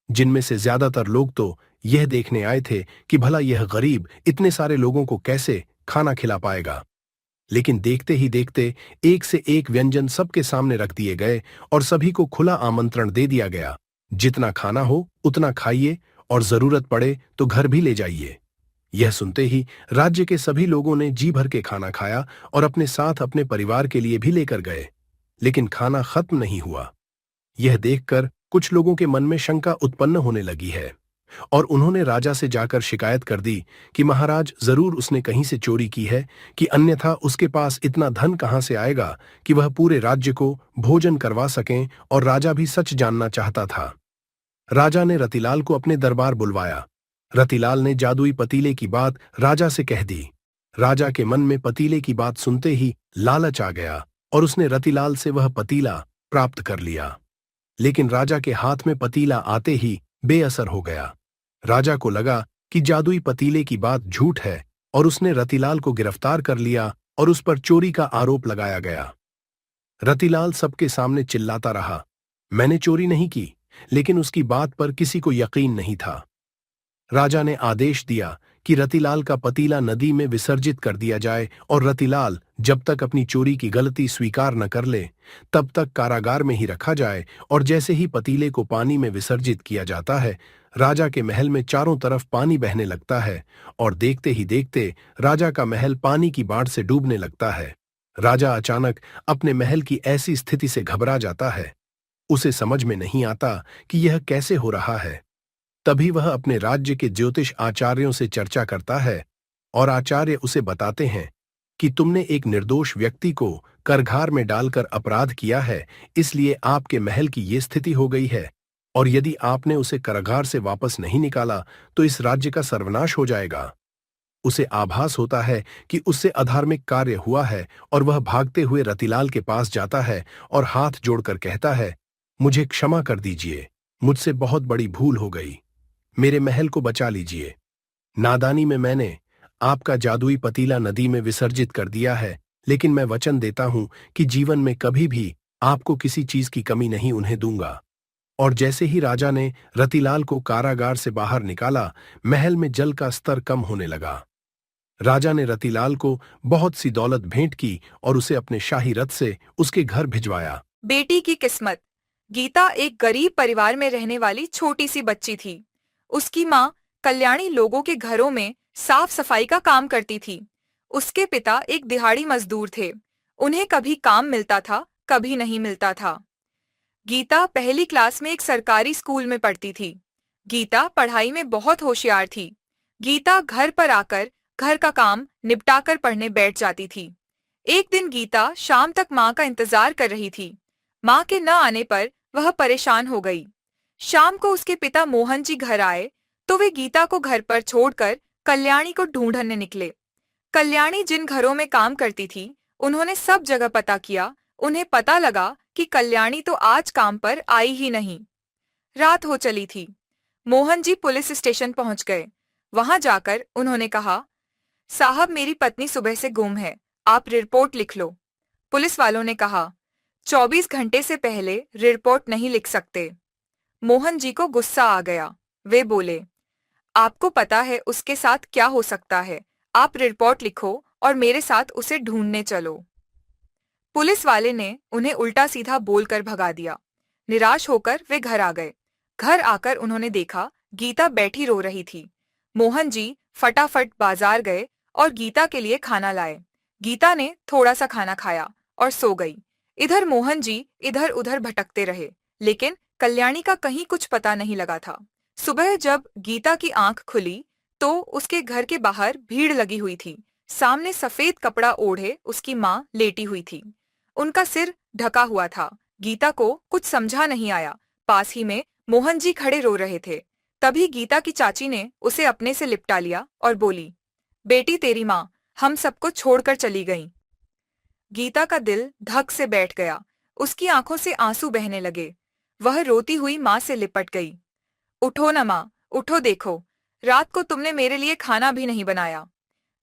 जिनमें से ज्यादातर लोग तो यह देखने आए थे कि भला यह गरीब इतने सारे लोगों को कैसे खाना खिला पाएगा। लेकिन देखते ही देखते एक से एक व्यंजन सबके सामने रख दिए गए और सभी को खुला आमंत्रण दे दिया गया, जितना खाना हो उतना खाइए और जरूरत पड़े तो घर भी ले जाइए। यह सुनते ही राज्य के सभी लोगों ने जी भर के खाना खाया और अपने साथ अपने परिवार के लिए भी लेकर गए, लेकिन खाना खत्म नहीं हुआ। यह देखकर कुछ लोगों के मन में शंका उत्पन्न होने लगी है और उन्होंने राजा से जाकर शिकायत कर दी कि महाराज, जरूर उसने कहीं से चोरी की है, कि अन्यथा उसके पास इतना धन कहां से आएगा कि वह पूरे राज्य को भोजन करवा सकें। और राजा भी सच जानना चाहता था। राजा ने रतिलाल को अपने दरबार बुलवाया। रतिलाल ने जादुई पतीले की बात राजा से कह दी। राजा के मन में पतीले की बात सुनते ही लालच आ गया और उसने रतिलाल से वह पतीला प्राप्त कर लिया। लेकिन राजा के हाथ में पतीला आते ही बेअसर हो गया। राजा को लगा कि जादुई पतीले की बात झूठ है और उसने रतिलाल को गिरफ्तार कर लिया और उस पर चोरी का आरोप लगाया गया। रतिलाल सबके सामने चिल्लाता रहा, मैंने चोरी नहीं की, लेकिन उसकी बात पर किसी को यकीन नहीं था। राजा ने आदेश दिया कि रतिलाल का पतीला नदी में विसर्जित कर दिया जाए और रतिलाल जब तक अपनी चोरी की गलती स्वीकार न कर ले तब तक कारागार में ही रखा जाए। और जैसे ही पतीले को पानी में विसर्जित किया जाता है, राजा के महल में चारों तरफ पानी बहने लगता है और देखते ही देखते राजा का महल पानी की बाढ़ से डूबने लगता है। राजा अचानक अपने महल की ऐसी स्थिति से घबरा जाता है। उसे समझ में नहीं आता कि यह कैसे हो रहा है। तभी वह अपने राज्य के ज्योतिष आचार्यों से चर्चा करता है और आचार्य उसे बताते हैं कि तुमने एक निर्दोष व्यक्ति को करघार में डालकर अपराध किया है, इसलिए आपके महल की ये स्थिति हो गई है, और यदि आपने उसे करघार से वापस नहीं निकाला तो इस राज्य का सर्वनाश हो जाएगा। उसे आभास होता है कि उससे अधार्मिक कार्य हुआ है और वह भागते हुए रतिलाल के पास जाता है और हाथ जोड़कर कहता है, मुझे क्षमा कर दीजिए, मुझसे बहुत बड़ी भूल हो गई, मेरे महल को बचा लीजिए। नादानी में मैंने आपका जादुई पतीला नदी में विसर्जित कर दिया है, लेकिन मैं वचन देता हूं कि जीवन में कभी भी आपको किसी चीज की कमी नहीं उन्हें दूंगा। और जैसे ही राजा ने रतिलाल को कारागार से बाहर निकाला, महल में जल का स्तर कम होने लगा। राजा ने रतिलाल को बहुत सी दौलत भेंट की और उसे अपने शाही रथ से उसके घर भिजवाया। बेटी की किस्मत। गीता एक गरीब परिवार में रहने वाली छोटी सी बच्ची थी। उसकी माँ कल्याणी लोगों के घरों में साफ सफाई का काम करती थी। उसके पिता एक दिहाड़ी मजदूर थे। उन्हें कभी काम मिलता था, कभी नहीं मिलता था। गीता पहली क्लास में एक सरकारी स्कूल में पढ़ती थी। गीता पढ़ाई में बहुत होशियार थी। गीता घर पर आकर घर का काम निपटाकर पढ़ने बैठ जाती थी। एक दिन गीता शाम तक माँ का इंतजार कर रही थी। माँ के न आने पर वह परेशान हो गई। शाम को उसके पिता मोहन जी घर आए तो वे गीता को घर पर छोड़कर कल्याणी को ढूंढने निकले। कल्याणी जिन घरों में काम करती थी, उन्होंने सब जगह पता किया। उन्हें पता लगा कि कल्याणी तो आज काम पर आई ही नहीं। रात हो चली थी। मोहन जी पुलिस स्टेशन पहुंच गए। वहां जाकर उन्होंने कहा, साहब मेरी पत्नी सुबह से गुम है, आप रिपोर्ट लिख लो। पुलिस वालों ने कहा, 24 घंटे से पहले रिपोर्ट नहीं लिख सकते। मोहन जी को गुस्सा आ गया। वे बोले, आपको पता है उसके साथ क्या हो सकता है, आप रिपोर्ट लिखो और मेरे साथ उसे ढूंढने चलो। पुलिस वाले ने उन्हें उल्टा सीधा बोलकर भगा दिया। निराश होकर वे घर आ गए। घर आकर उन्होंने देखा गीता बैठी रो रही थी। मोहन जी फटाफट बाजार गए और गीता के लिए खाना लाए। गीता ने थोड़ा सा खाना खाया और सो गई। इधर मोहन जी इधर उधर भटकते रहे, लेकिन कल्याणी का कहीं कुछ पता नहीं लगा था। सुबह जब गीता की आंख खुली तो उसके घर के बाहर भीड़ लगी हुई थी। सामने सफेद कपड़ा ओढ़े उसकी माँ लेटी हुई थी। उनका सिर ढका हुआ था। गीता को कुछ समझा नहीं आया। पास ही में मोहन जी खड़े रो रहे थे। तभी गीता की चाची ने उसे अपने से लिपटा लिया और बोली, बेटी तेरी माँ हम सबको छोड़कर चली गई। गीता का दिल धक से बैठ गया। उसकी आंखों से आंसू बहने लगे। वह रोती हुई माँ से लिपट गई। उठो न माँ, उठो, देखो रात को तुमने मेरे लिए खाना भी नहीं बनाया।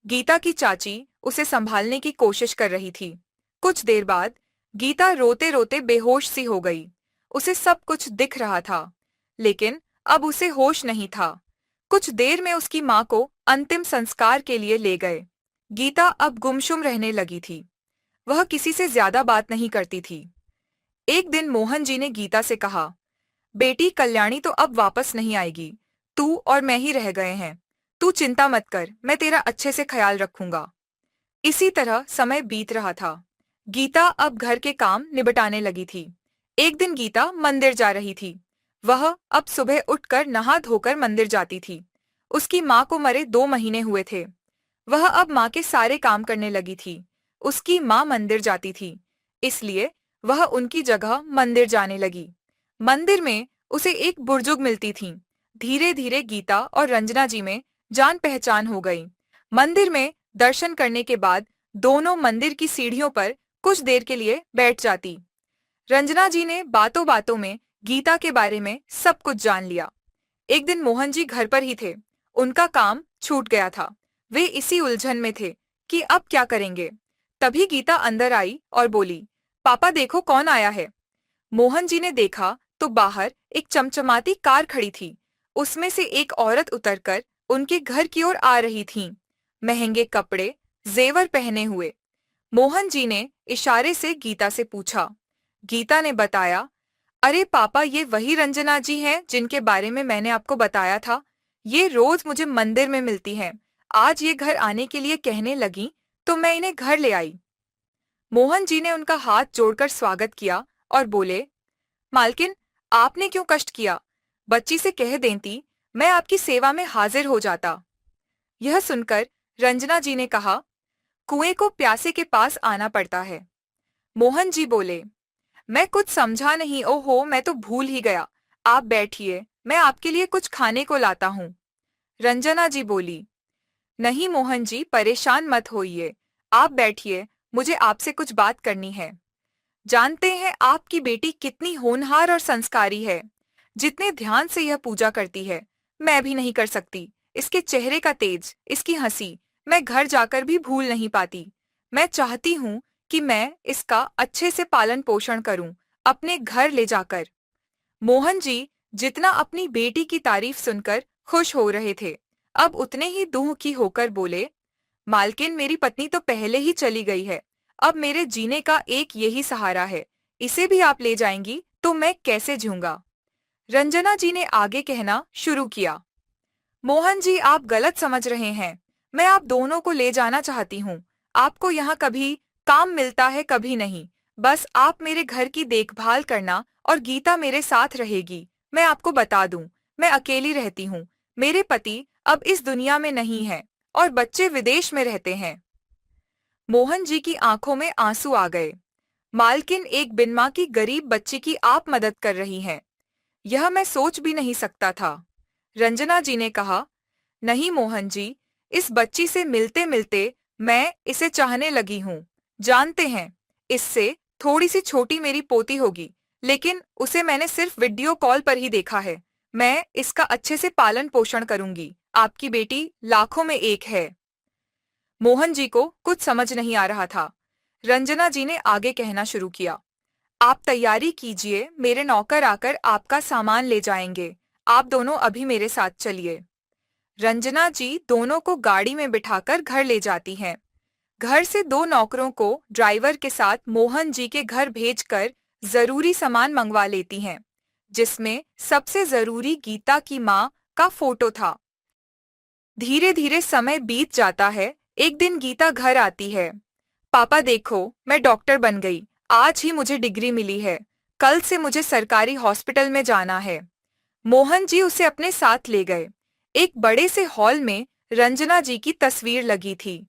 गीता की चाची उसे संभालने की कोशिश कर रही थी। कुछ देर बाद गीता रोते रोते बेहोश सी हो गई। उसे सब कुछ दिख रहा था, लेकिन अब उसे होश नहीं था। कुछ देर में उसकी माँ को अंतिम संस्कार के लिए ले गए। गीता अब गुमसुम रहने लगी थी। वह किसी से ज्यादा बात नहीं करती थी। एक दिन मोहन जी ने गीता से कहा, बेटी कल्याणी तो अब वापस नहीं आएगी, तू और मैं ही रह गए हैं। तू चिंता मत कर, मैं तेरा अच्छे से ख्याल रखूंगा। इसी तरह समय बीत रहा था। गीता अब घर के काम निपटाने लगी थी। एक दिन गीता मंदिर जा रही थी। वह अब सुबह उठकर नहा धोकर मंदिर जाती थी। उसकी माँ को मरे 2 महीने हुए थे। वह अब माँ के सारे काम करने लगी थी। उसकी माँ मंदिर जाती थी, इसलिए वह उनकी जगह मंदिर जाने लगी। मंदिर में उसे एक बुजुर्ग मिलती थी। धीरे धीरे गीता और रंजना जी में जान पहचान हो गई। मंदिर में दर्शन करने के बाद दोनों मंदिर की सीढ़ियों पर कुछ देर के लिए बैठ जाती। रंजना जी ने बातों बातों में गीता के बारे में सब कुछ जान लिया। एक दिन मोहन जी घर पर ही थे। उनका काम छूट गया था। वे इसी उलझन में थे कि अब क्या करेंगे। तभी गीता अंदर आई और बोली, पापा देखो कौन आया है। मोहन जी ने देखा तो बाहर एक चमचमाती कार खड़ी थी। उसमें से एक औरत उतरकर उनके घर की ओर आ रही थी, महंगे कपड़े, जेवर पहने हुए। मोहन जी ने इशारे से गीता से पूछा। गीता ने बताया, अरे पापा ये वही रंजना जी हैं जिनके बारे में मैंने आपको बताया था। ये रोज मुझे मंदिर में मिलती हैं। आज ये घर आने के लिए कहने लगी तो मैं इन्हें घर ले आई। मोहन जी ने उनका हाथ जोड़कर स्वागत किया और बोले, मालकिन आपने क्यों कष्ट किया? बच्ची से कह देती मैं आपकी सेवा में हाजिर हो जाता। यह सुनकर रंजना जी ने कहा, कुएं को प्यासे के पास आना पड़ता है। मोहन जी बोले, मैं कुछ समझा नहीं। ओहो, मैं तो भूल ही गया। आप बैठिए, मैं आपके लिए कुछ खाने को लाता हूँ। रंजना जी बोली, नहीं मोहन जी, परेशान मत होइए। आप बैठिए, मुझे आपसे कुछ बात करनी है। जानते हैं आपकी बेटी कितनी होनहार और संस्कारी है। जितने ध्यान से यह पूजा करती है, मैं भी नहीं कर सकती। इसके चेहरे का तेज, इसकी हंसी, मैं घर जाकर भी भूल नहीं पाती। मैं चाहती हूँ कि मैं इसका अच्छे से पालन पोषण करूं, अपने घर ले जाकर। मोहन जी जितना अपनी बेटी की तारीफ सुनकर खुश हो रहे थे, अब उतने ही दुखी होकर बोले, मालकिन मेरी पत्नी तो पहले ही चली गई है। अब मेरे जीने का एक यही सहारा है। इसे भी आप ले जाएंगी तो मैं कैसे जीऊंगा? रंजना जी ने आगे कहना शुरू किया, मोहन जी आप गलत समझ रहे हैं। मैं आप दोनों को ले जाना चाहती हूँ। आपको यहाँ कभी काम मिलता है कभी नहीं। बस आप मेरे घर की देखभाल करना और गीता मेरे साथ रहेगी। मैं आपको बता दूं, मैं अकेली रहती हूँ। मेरे पति अब इस दुनिया में नहीं है और बच्चे विदेश में रहते हैं। मोहन जी की आंखों में आंसू आ गए। मालकिन एक बिन माँ की गरीब बच्ची की आप मदद कर रही हैं। यह मैं सोच भी नहीं सकता था। रंजना जी ने कहा, नहीं मोहन जी, इस बच्ची से मिलते मिलते मैं इसे चाहने लगी हूँ। जानते हैं, इससे थोड़ी सी छोटी मेरी पोती होगी, लेकिन उसे मैंने सिर्फ वीडियो कॉल पर ही देखा है। मैं इसका अच्छे से पालन पोषण करूंगी। आपकी बेटी लाखों में एक है। मोहन जी को कुछ समझ नहीं आ रहा था। रंजना जी ने आगे कहना शुरू किया, आप तैयारी कीजिए, मेरे नौकर आकर आपका सामान ले जाएंगे। आप दोनों अभी मेरे साथ चलिए। रंजना जी दोनों को गाड़ी में बिठाकर घर ले जाती हैं। घर से दो नौकरों को ड्राइवर के साथ मोहन जी के घर भेजकर जरूरी सामान मंगवा लेती हैं, जिसमें सबसे जरूरी गीता की माँ का फोटो था। धीरे धीरे समय बीत जाता है। एक दिन गीता घर आती है। पापा देखो, मैं डॉक्टर बन गई। आज ही मुझे डिग्री मिली है। कल से मुझे सरकारी हॉस्पिटल में जाना है। मोहन जी उसे अपने साथ ले गए। एक बड़े से हॉल में रंजना जी की तस्वीर लगी थी।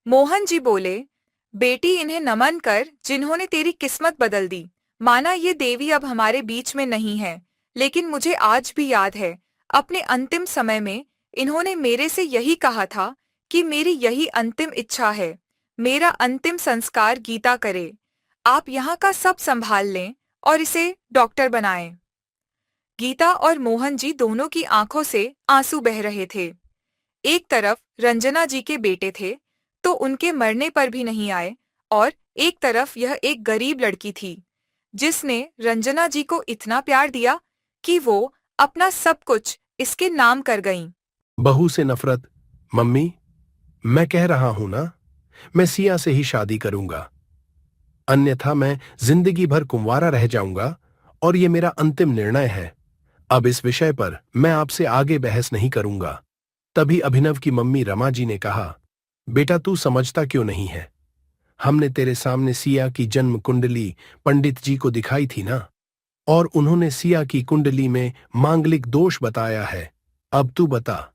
मोहन जी बोले, बेटी इन्हें नमन कर जिन्होंने तेरी किस्मत बदल दी। माना ये देवी अब हमारे बीच में नहीं है, लेकिन मुझे आज भी याद है, अपने अंतिम समय में इन्होंने मेरे से यही कहा था कि मेरी यही अंतिम इच्छा है, मेरा अंतिम संस्कार गीता करे। आप यहाँ का सब संभाल लें और इसे डॉक्टर बनाएं। गीता और मोहन जी दोनों की आंखों से आंसू बह रहे थे। एक तरफ रंजना जी के बेटे थे, तो उनके मरने पर भी नहीं आए, और एक तरफ यह एक गरीब लड़की थी, जिसने रंजना जी को इतना प्यार दिया कि वो अपना सब कुछ इसके नाम कर गईं। बहू से नफरत। मम्मी, मैं कह रहा हूं ना, मैं सिया से ही शादी करूंगा, अन्यथा मैं जिंदगी भर कुंवारा रह जाऊंगा और ये मेरा अंतिम निर्णय है। अब इस विषय पर मैं आपसे आगे बहस नहीं करूंगा। तभी अभिनव की मम्मी रमा जी ने कहा, बेटा तू समझता क्यों नहीं है? हमने तेरे सामने सिया की जन्म कुंडली पंडित जी को दिखाई थी ना, और उन्होंने सिया की कुंडली में मांगलिक दोष बताया है। अब तू बता,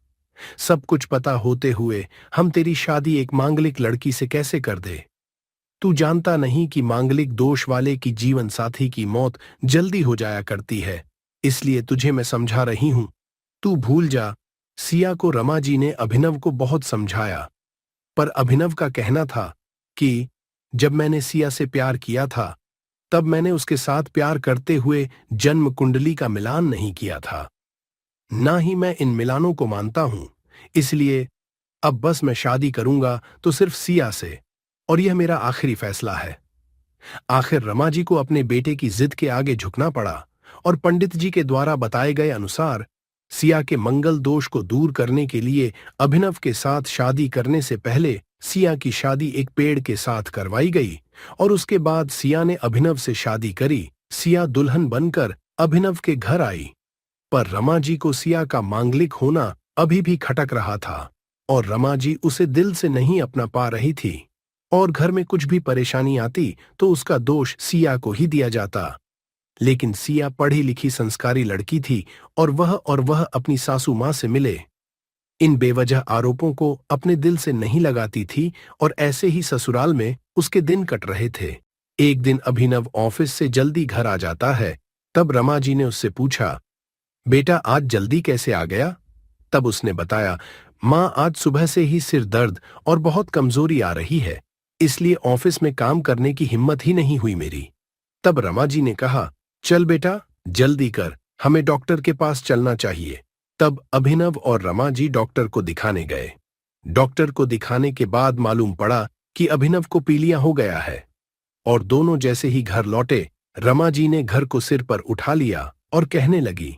सब कुछ पता होते हुए हम तेरी शादी एक मांगलिक लड़की से कैसे कर दे? तू जानता नहीं कि मांगलिक दोष वाले की जीवन साथी की मौत जल्दी हो जाया करती है, इसलिए तुझे मैं समझा रही हूं, तू भूल जा। सिया को रमा जी ने अभिनव को बहुत समझाया, पर अभिनव का कहना था कि जब मैंने सिया से प्यार किया था तब मैंने उसके साथ प्यार करते हुए जन्म कुंडली का मिलान नहीं किया था। ना ही मैं इन मिलानों को मानता हूं। इसलिए अब बस मैं शादी करूंगा तो सिर्फ सिया से, और यह मेरा आखिरी फैसला है। आखिर रमा जी को अपने बेटे की जिद के आगे झुकना पड़ा और पंडित जी के द्वारा बताए गए अनुसार सिया के मंगल दोष को दूर करने के लिए अभिनव के साथ शादी करने से पहले सिया की शादी एक पेड़ के साथ करवाई गई, और उसके बाद सिया ने अभिनव से शादी करी। सिया दुल्हन बनकर अभिनव के घर आई, पर रमा जी को सिया का मांगलिक होना अभी भी खटक रहा था, और रमा जी उसे दिल से नहीं अपना पा रही थी, और घर में कुछ भी परेशानी आती तो उसका दोष सिया को ही दिया जाता। लेकिन सिया पढ़ी लिखी संस्कारी लड़की थी, और वह अपनी सासू मां से मिले इन बेवजह आरोपों को अपने दिल से नहीं लगाती थी, और ऐसे ही ससुराल में उसके दिन कट रहे थे। एक दिन अभिनव ऑफिस से जल्दी घर आ जाता है। तब रमा जी ने उससे पूछा, बेटा आज जल्दी कैसे आ गया? तब उसने बताया, मां आज सुबह से ही सिर दर्द और बहुत कमजोरी आ रही है, इसलिए ऑफिस में काम करने की हिम्मत ही नहीं हुई मेरी। तब रमा जी ने कहा, चल बेटा जल्दी कर, हमें डॉक्टर के पास चलना चाहिए। तब अभिनव और रमा जी डॉक्टर को दिखाने गए। डॉक्टर को दिखाने के बाद मालूम पड़ा कि अभिनव को पीलिया हो गया है, और दोनों जैसे ही घर लौटे रमा जी ने घर को सिर पर उठा लिया और कहने लगी,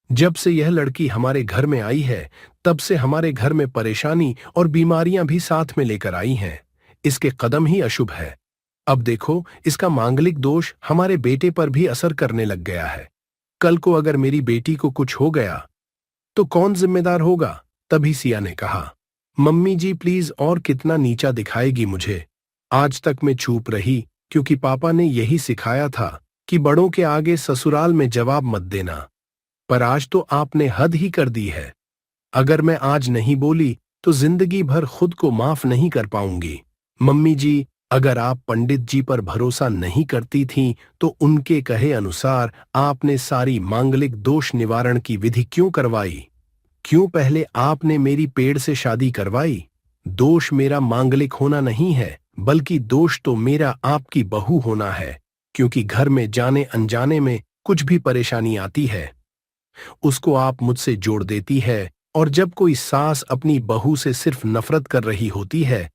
जब से यह लड़की हमारे घर में आई है तब से हमारे घर में परेशानी और बीमारियां भी साथ में लेकर आई हैं। इसके कदम ही अशुभ है। अब देखो इसका मांगलिक दोष हमारे बेटे पर भी असर करने लग गया है। कल को अगर मेरी बेटी को कुछ हो गया तो कौन जिम्मेदार होगा? तभी सिया ने कहा, मम्मी जी प्लीज, और कितना नीचा दिखाएगी मुझे? आज तक मैं चुप रही क्योंकि पापा ने यही सिखाया था कि बड़ों के आगे ससुराल में जवाब मत देना, पर आज तो आपने हद ही कर दी है। अगर मैं आज नहीं बोली तो जिंदगी भर खुद को माफ नहीं कर पाऊंगी। मम्मी जी, अगर आप पंडित जी पर भरोसा नहीं करती थीं तो उनके कहे अनुसार आपने सारी मांगलिक दोष निवारण की विधि क्यों करवाई? क्यों पहले आपने मेरी पेड़ से शादी करवाई? दोष मेरा मांगलिक होना नहीं है, बल्कि दोष तो मेरा आपकी बहू होना है, क्योंकि घर में जाने अनजाने में कुछ भी परेशानी आती है उसको आप मुझसे जोड़ देती है, और जब कोई सास अपनी बहू से सिर्फ नफरत कर रही होती है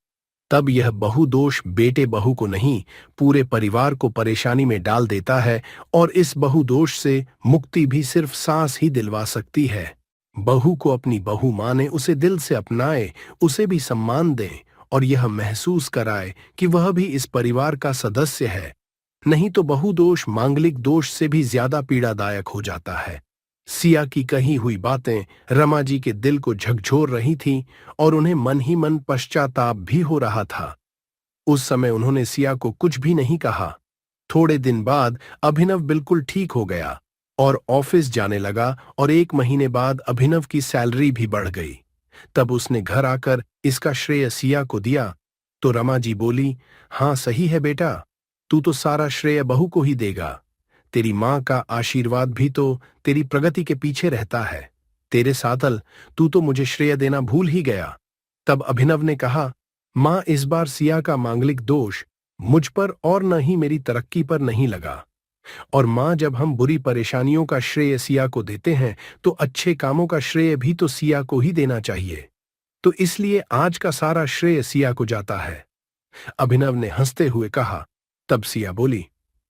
तब यह बहु दोष बेटे बहू को नहीं पूरे परिवार को परेशानी में डाल देता है, और इस बहु दोष से मुक्ति भी सिर्फ सास ही दिलवा सकती है। बहू को अपनी बहू माने, उसे दिल से अपनाए, उसे भी सम्मान दे और यह महसूस कराए कि वह भी इस परिवार का सदस्य है। नहीं तो बहु दोष मांगलिक दोष से भी ज्यादा पीड़ादायक हो जाता है। सिया की कही हुई बातें रमा जी के दिल को झकझोर रही थीं, और उन्हें मन ही मन पश्चाताप भी हो रहा था। उस समय उन्होंने सिया को कुछ भी नहीं कहा। थोड़े दिन बाद अभिनव बिल्कुल ठीक हो गया और ऑफिस जाने लगा, और 1 महीने बाद अभिनव की सैलरी भी बढ़ गई। तब उसने घर आकर इसका श्रेय सिया को दिया तो रमा जी बोली, हाँ सही है बेटा, तू तो सारा श्रेय बहू को ही देगा। तेरी मां का आशीर्वाद भी तो तेरी प्रगति के पीछे रहता है। तेरे सातल, तू तो मुझे श्रेय देना भूल ही गया। तब अभिनव ने कहा, मां इस बार सिया का मांगलिक दोष मुझ पर और न ही मेरी तरक्की पर नहीं लगा, और मां जब हम बुरी परेशानियों का श्रेय सिया को देते हैं तो अच्छे कामों का श्रेय भी तो सिया को ही देना चाहिए, तो इसलिए आज का सारा श्रेय सिया को जाता है। अभिनव ने हंसते हुए कहा। तब सिया बोली,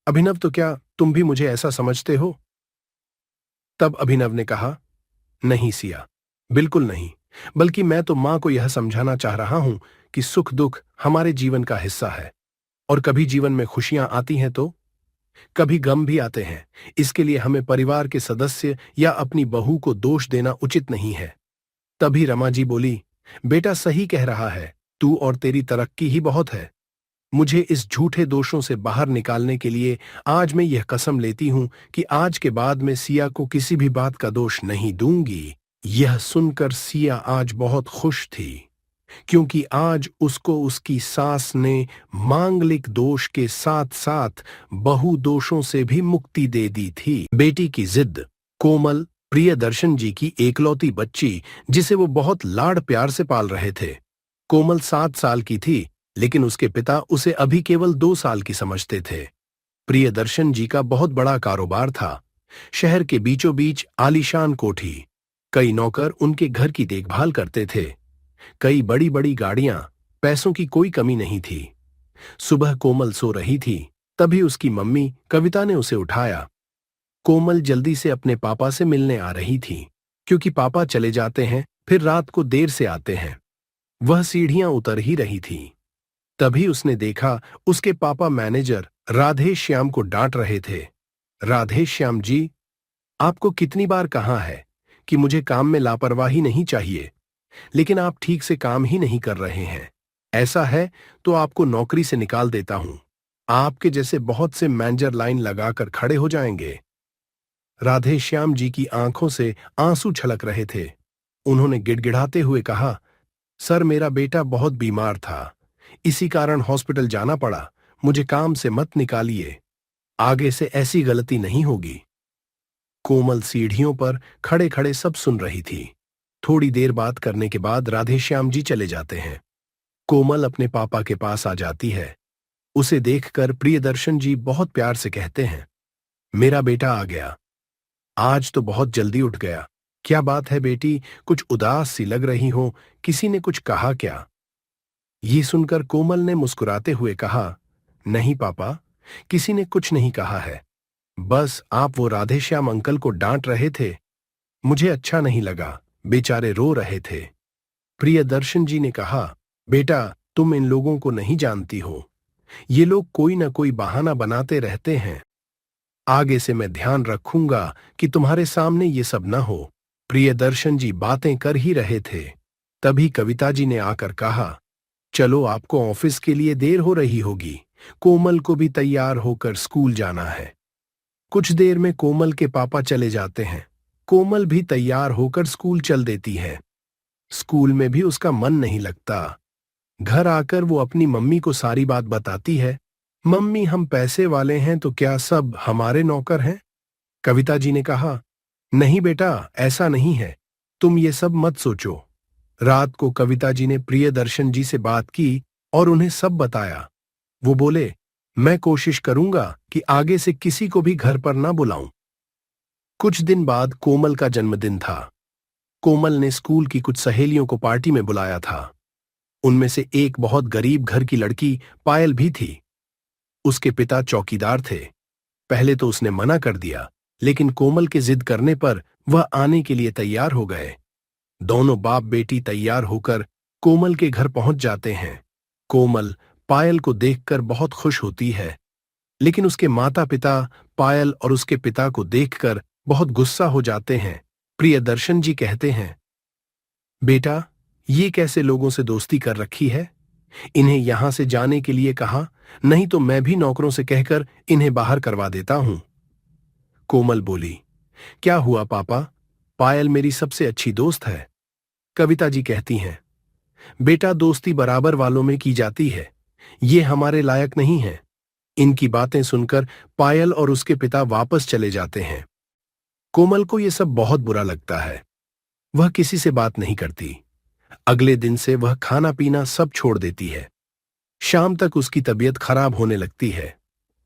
अभिनव तो क्या तुम भी मुझे ऐसा समझते हो? तब अभिनव ने कहा, नहीं सिया, बिल्कुल नहीं, बल्कि मैं तो मां को यह समझाना चाह रहा हूं कि सुख दुख हमारे जीवन का हिस्सा है, और कभी जीवन में खुशियां आती हैं तो कभी गम भी आते हैं। इसके लिए हमें परिवार के सदस्य या अपनी बहू को दोष देना उचित नहीं है। तभी रमा जी बोली, बेटा सही कह रहा है, तू और तेरी तरक्की ही बहुत है। मुझे इस झूठे दोषों से बाहर निकालने के लिए आज मैं यह कसम लेती हूं कि आज के बाद मैं सिया को किसी भी बात का दोष नहीं दूंगी। यह सुनकर सिया आज बहुत खुश थी, क्योंकि आज उसको उसकी सास ने मांगलिक दोष के साथ साथ बहु दोषों से भी मुक्ति दे दी थी। बेटी की जिद। कोमल प्रियदर्शन जी की एकलौती बच्ची, जिसे वो बहुत लाड़ प्यार से पाल रहे थे। कोमल 7 साल की थी, लेकिन उसके पिता उसे अभी केवल 2 साल की समझते थे। प्रियदर्शन जी का बहुत बड़ा कारोबार था। शहर के बीचों बीच आलीशान कोठी, कई नौकर उनके घर की देखभाल करते थे, कई बड़ी बड़ी गाड़ियां, पैसों की कोई कमी नहीं थी। सुबह कोमल सो रही थी, तभी उसकी मम्मी कविता ने उसे उठाया। कोमल जल्दी से अपने पापा से मिलने आ रही थी, क्योंकि पापा चले जाते हैं फिर रात को देर से आते हैं। वह सीढ़ियां उतर ही रही थी, तभी उसने देखा उसके पापा मैनेजर राधे श्याम को डांट रहे थे। राधे श्याम जी, आपको कितनी बार कहा है कि मुझे काम में लापरवाही नहीं चाहिए, लेकिन आप ठीक से काम ही नहीं कर रहे हैं। ऐसा है तो आपको नौकरी से निकाल देता हूं। आपके जैसे बहुत से मैनेजर लाइन लगाकर खड़े हो जाएंगे। राधे श्याम जी की आंखों से आंसू छलक रहे थे। उन्होंने गिड़गिड़ाते हुए कहा, सर मेरा बेटा बहुत बीमार था, इसी कारण हॉस्पिटल जाना पड़ा, मुझे काम से मत निकालिए, आगे से ऐसी गलती नहीं होगी। कोमल सीढ़ियों पर खड़े खड़े सब सुन रही थी। थोड़ी देर बात करने के बाद राधेश्याम जी चले जाते हैं। कोमल अपने पापा के पास आ जाती है। उसे देखकर प्रियदर्शन जी बहुत प्यार से कहते हैं, मेरा बेटा आ गया, आज तो बहुत जल्दी उठ गया। क्या बात है बेटी, कुछ उदास सी लग रही हो, किसी ने कुछ कहा क्या? ये सुनकर कोमल ने मुस्कुराते हुए कहा, नहीं पापा, किसी ने कुछ नहीं कहा है, बस आप वो राधेश्याम अंकल को डांट रहे थे, मुझे अच्छा नहीं लगा, बेचारे रो रहे थे। प्रियदर्शन जी ने कहा, बेटा तुम इन लोगों को नहीं जानती हो, ये लोग कोई ना कोई बहाना बनाते रहते हैं। आगे से मैं ध्यान रखूंगा कि तुम्हारे सामने ये सब न हो। प्रियदर्शन जी बातें कर ही रहे थे, तभी कविता जी ने आकर कहा, चलो आपको ऑफिस के लिए देर हो रही होगी, कोमल को भी तैयार होकर स्कूल जाना है। कुछ देर में कोमल के पापा चले जाते हैं। कोमल भी तैयार होकर स्कूल चल देती है। स्कूल में भी उसका मन नहीं लगता। घर आकर वो अपनी मम्मी को सारी बात बताती है। मम्मी, हम पैसे वाले हैं तो क्या सब हमारे नौकर हैं? कविता जी ने कहा, नहीं बेटा, ऐसा नहीं है, तुम ये सब मत सोचो। रात को कविता जी ने प्रियदर्शन जी से बात की और उन्हें सब बताया। वो बोले, मैं कोशिश करूंगा कि आगे से किसी को भी घर पर ना बुलाऊं। कुछ दिन बाद कोमल का जन्मदिन था। कोमल ने स्कूल की कुछ सहेलियों को पार्टी में बुलाया था। उनमें से एक बहुत गरीब घर की लड़की पायल भी थी। उसके पिता चौकीदार थे। पहले तो उसने मना कर दिया, लेकिन कोमल के जिद करने पर वह आने के लिए तैयार हो गए। दोनों बाप बेटी तैयार होकर कोमल के घर पहुंच जाते हैं। कोमल पायल को देखकर बहुत खुश होती है, लेकिन उसके माता पिता पायल और उसके पिता को देखकर बहुत गुस्सा हो जाते हैं। प्रियदर्शन जी कहते हैं, बेटा, ये कैसे लोगों से दोस्ती कर रखी है? इन्हें यहां से जाने के लिए कहा, नहीं तो मैं भी नौकरों से कहकर इन्हें बाहर करवा देता हूं। कोमल बोली, क्या हुआ पापा, पायल मेरी सबसे अच्छी दोस्त है। कविता जी कहती हैं, बेटा दोस्ती बराबर वालों में की जाती है, ये हमारे लायक नहीं है। इनकी बातें सुनकर पायल और उसके पिता वापस चले जाते हैं। कोमल को यह सब बहुत बुरा लगता है। वह किसी से बात नहीं करती। अगले दिन से वह खाना पीना सब छोड़ देती है। शाम तक उसकी तबीयत खराब होने लगती है।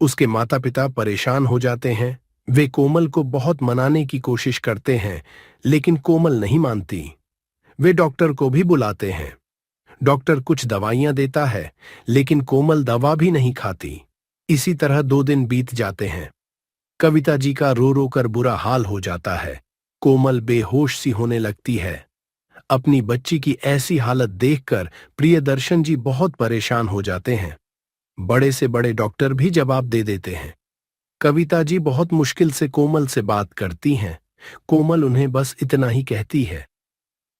उसके माता पिता परेशान हो जाते हैं। वे कोमल को बहुत मनाने की कोशिश करते हैं, लेकिन कोमल नहीं मानती। वे डॉक्टर को भी बुलाते हैं। डॉक्टर कुछ दवाइयां देता है, लेकिन कोमल दवा भी नहीं खाती। इसी तरह 2 दिन बीत जाते हैं। कविता जी का रो रो कर बुरा हाल हो जाता है। कोमल बेहोश सी होने लगती है। अपनी बच्ची की ऐसी हालत देखकर प्रियदर्शन जी बहुत परेशान हो जाते हैं। बड़े से बड़े डॉक्टर भी जवाब दे देते हैं। कविता जी बहुत मुश्किल से कोमल से बात करती हैं। कोमल उन्हें बस इतना ही कहती है,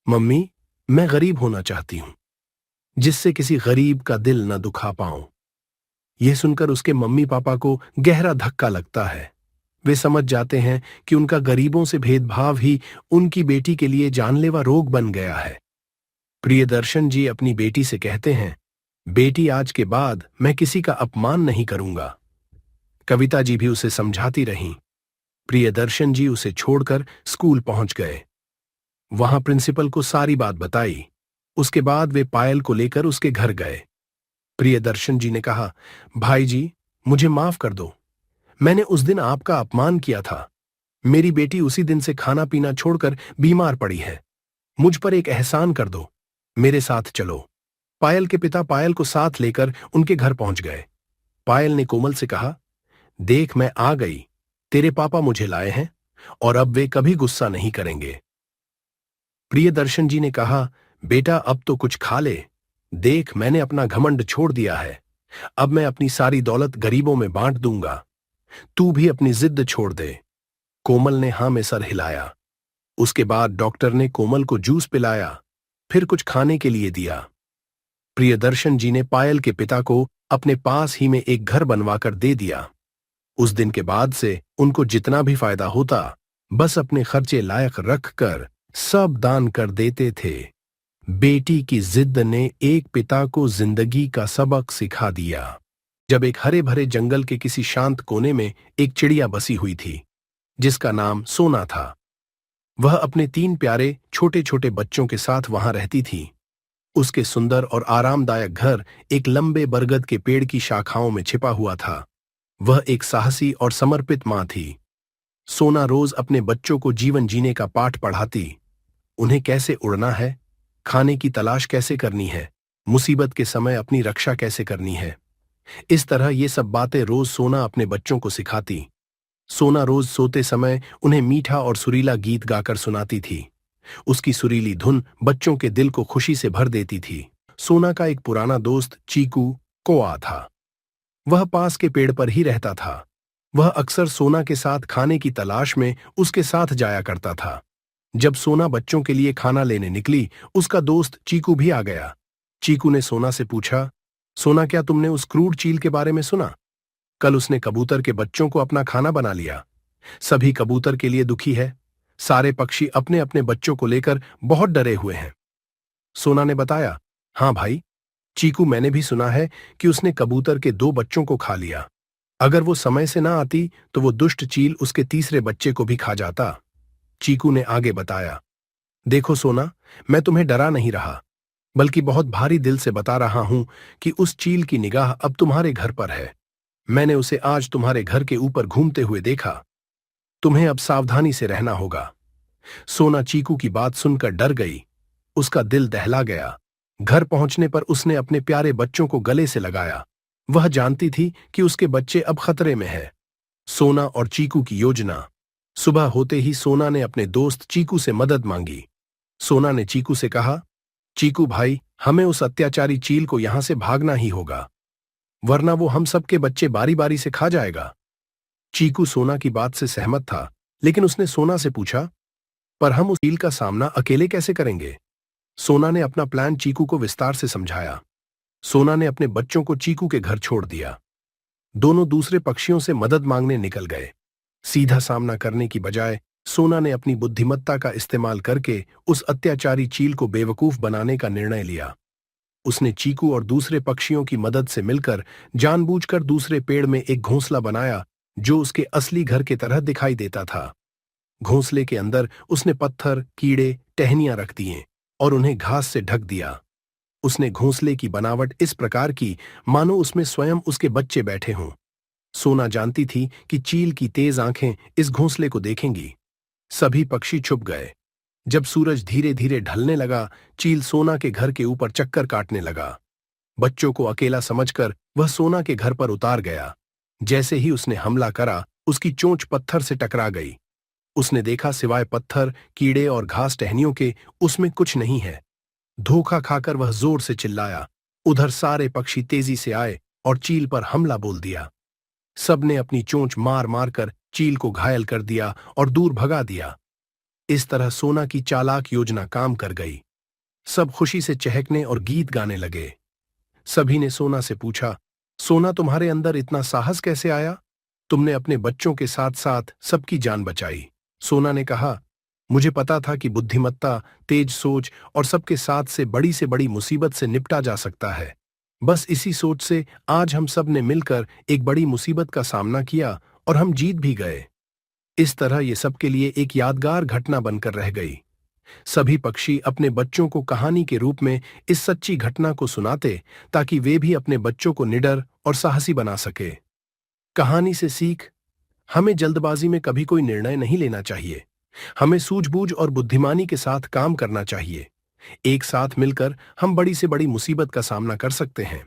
मम्मी, मैं गरीब होना चाहती हूं, जिससे किसी गरीब का दिल न दुखा पाऊं। यह सुनकर उसके मम्मी पापा को गहरा धक्का लगता है। वे समझ जाते हैं कि उनका गरीबों से भेदभाव ही उनकी बेटी के लिए जानलेवा रोग बन गया है। प्रियदर्शन जी अपनी बेटी से कहते हैं, बेटी, आज के बाद मैं किसी का अपमान नहीं करूंगा। कविता जी भी उसे समझाती रहीं। प्रियदर्शन जी उसे छोड़कर स्कूल पहुंच गए। वहां प्रिंसिपल को सारी बात बताई। उसके बाद वे पायल को लेकर उसके घर गए। प्रियदर्शन जी ने कहा, भाई जी, मुझे माफ कर दो, मैंने उस दिन आपका अपमान किया था। मेरी बेटी उसी दिन से खाना पीना छोड़कर बीमार पड़ी है। मुझ पर एक एहसान कर दो, मेरे साथ चलो। पायल के पिता पायल को साथ लेकर उनके घर पहुंच गए। पायल ने कोमल से कहा, देख मैं आ गई, तेरे पापा मुझे लाए हैं और अब वे कभी गुस्सा नहीं करेंगे। प्रियदर्शन जी ने कहा, बेटा अब तो कुछ खा ले। देख मैंने अपना घमंड छोड़ दिया है। अब मैं अपनी सारी दौलत गरीबों में बांट दूंगा। तू भी अपनी जिद छोड़ दे। कोमल ने हां में सर हिलाया। उसके बाद डॉक्टर ने कोमल को जूस पिलाया, फिर कुछ खाने के लिए दिया। प्रियदर्शन जी ने पायल के पिता को अपने पास ही में एक घर बनवाकर दे दिया। उस दिन के बाद से उनको जितना भी फायदा होता, बस अपने खर्चे लायक रखकर सब दान कर देते थे। बेटी की जिद ने एक पिता को जिंदगी का सबक सिखा दिया। जब एक हरे भरे जंगल के किसी शांत कोने में एक चिड़िया बसी हुई थी, जिसका नाम सोना था। वह अपने 3 प्यारे छोटे छोटे बच्चों के साथ वहां रहती थी। उसके सुंदर और आरामदायक घर एक लंबे बरगद के पेड़ की शाखाओं में छिपा हुआ था। वह एक साहसी और समर्पित मां थी। सोना रोज अपने बच्चों को जीवन जीने का पाठ पढ़ाती, उन्हें कैसे उड़ना है, खाने की तलाश कैसे करनी है, मुसीबत के समय अपनी रक्षा कैसे करनी है। इस तरह ये सब बातें रोज सोना अपने बच्चों को सिखाती। सोना रोज सोते समय उन्हें मीठा और सुरीला गीत गाकर सुनाती थी। उसकी सुरीली धुन बच्चों के दिल को खुशी से भर देती थी। सोना का एक पुराना दोस्त चीकू कोआ था। वह पास के पेड़ पर ही रहता था। वह अक्सर सोना के साथ खाने की तलाश में उसके साथ जाया करता था। जब सोना बच्चों के लिए खाना लेने निकली, उसका दोस्त चीकू भी आ गया। चीकू ने सोना से पूछा, सोना क्या तुमने उस क्रूर चील के बारे में सुना? कल उसने कबूतर के बच्चों को अपना खाना बना लिया। सभी कबूतर के लिए दुखी है। सारे पक्षी अपने अपने बच्चों को लेकर बहुत डरे हुए हैं। सोना ने बताया, हां भाई चीकू, मैंने भी सुना है कि उसने कबूतर के 2 बच्चों को खा लिया। अगर वो समय से ना आती तो वो दुष्ट चील उसके तीसरे बच्चे को भी खा जाता। चीकू ने आगे बताया, देखो सोना, मैं तुम्हें डरा नहीं रहा, बल्कि बहुत भारी दिल से बता रहा हूं कि उस चील की निगाह अब तुम्हारे घर पर है। मैंने उसे आज तुम्हारे घर के ऊपर घूमते हुए देखा। तुम्हें अब सावधानी से रहना होगा। सोना चीकू की बात सुनकर डर गई। उसका दिल दहला गया। घर पहुंचने पर उसने अपने प्यारे बच्चों को गले से लगाया। वह जानती थी कि उसके बच्चे अब खतरे में हैं। सोना और चीकू की योजना। सुबह होते ही सोना ने अपने दोस्त चीकू से मदद मांगी। सोना ने चीकू से कहा, चीकू भाई, हमें उस अत्याचारी चील को यहां से भागना ही होगा, वरना वो हम सबके बच्चे बारी बारी से खा जाएगा। चीकू सोना की बात से सहमत था, लेकिन उसने सोना से पूछा, पर हम उस चील का सामना अकेले कैसे करेंगे? सोना ने अपना प्लान चीकू को विस्तार से समझाया। सोना ने अपने बच्चों को चीकू के घर छोड़ दिया। दोनों दूसरे पक्षियों से मदद मांगने निकल गए। सीधा सामना करने की बजाय सोना ने अपनी बुद्धिमत्ता का इस्तेमाल करके उस अत्याचारी चील को बेवकूफ बनाने का निर्णय लिया। उसने चीकू और दूसरे पक्षियों की मदद से मिलकर जानबूझकर दूसरे पेड़ में एक घोंसला बनाया, जो उसके असली घर की तरह दिखाई देता था। घोंसले के अंदर उसने पत्थर, कीड़े, टहनियां रख दिए और उन्हें घास से ढक दिया। उसने घोंसले की बनावट इस प्रकार की मानो उसमें स्वयं उसके बच्चे बैठे हों। सोना जानती थी कि चील की तेज आंखें इस घोंसले को देखेंगी। सभी पक्षी छुप गए। जब सूरज धीरे धीरे ढलने लगा, चील सोना के घर के ऊपर चक्कर काटने लगा। बच्चों को अकेला समझकर वह सोना के घर पर उतार गया। जैसे ही उसने हमला करा, उसकी चोंच पत्थर से टकरा गई। उसने देखा सिवाय पत्थर, कीड़े और घास टहनियों के उसमें कुछ नहीं है। धोखा खाकर वह जोर से चिल्लाया। उधर सारे पक्षी तेजी से आए और चील पर हमला बोल दिया। सबने अपनी चोंच मार मार कर चील को घायल कर दिया और दूर भगा दिया। इस तरह सोना की चालाक योजना काम कर गई। सब खुशी से चहकने और गीत गाने लगे। सभी ने सोना से पूछा, सोना तुम्हारे अंदर इतना साहस कैसे आया? तुमने अपने बच्चों के साथ साथ सबकी जान बचाई। सोना ने कहा, मुझे पता था कि बुद्धिमत्ता, तेज सोच और सबके साथ से बड़ी मुसीबत से निपटा जा सकता है। बस इसी सोच से आज हम सब ने मिलकर एक बड़ी मुसीबत का सामना किया और हम जीत भी गए। इस तरह ये सबके लिए एक यादगार घटना बनकर रह गई। सभी पक्षी अपने बच्चों को कहानी के रूप में इस सच्ची घटना को सुनाते, ताकि वे भी अपने बच्चों को निडर और साहसी बना सके। कहानी से सीख, हमें जल्दबाजी में कभी कोई निर्णय नहीं लेना चाहिए। हमें सूझबूझ और बुद्धिमानी के साथ काम करना चाहिए। एक साथ मिलकर हम बड़ी से बड़ी मुसीबत का सामना कर सकते हैं।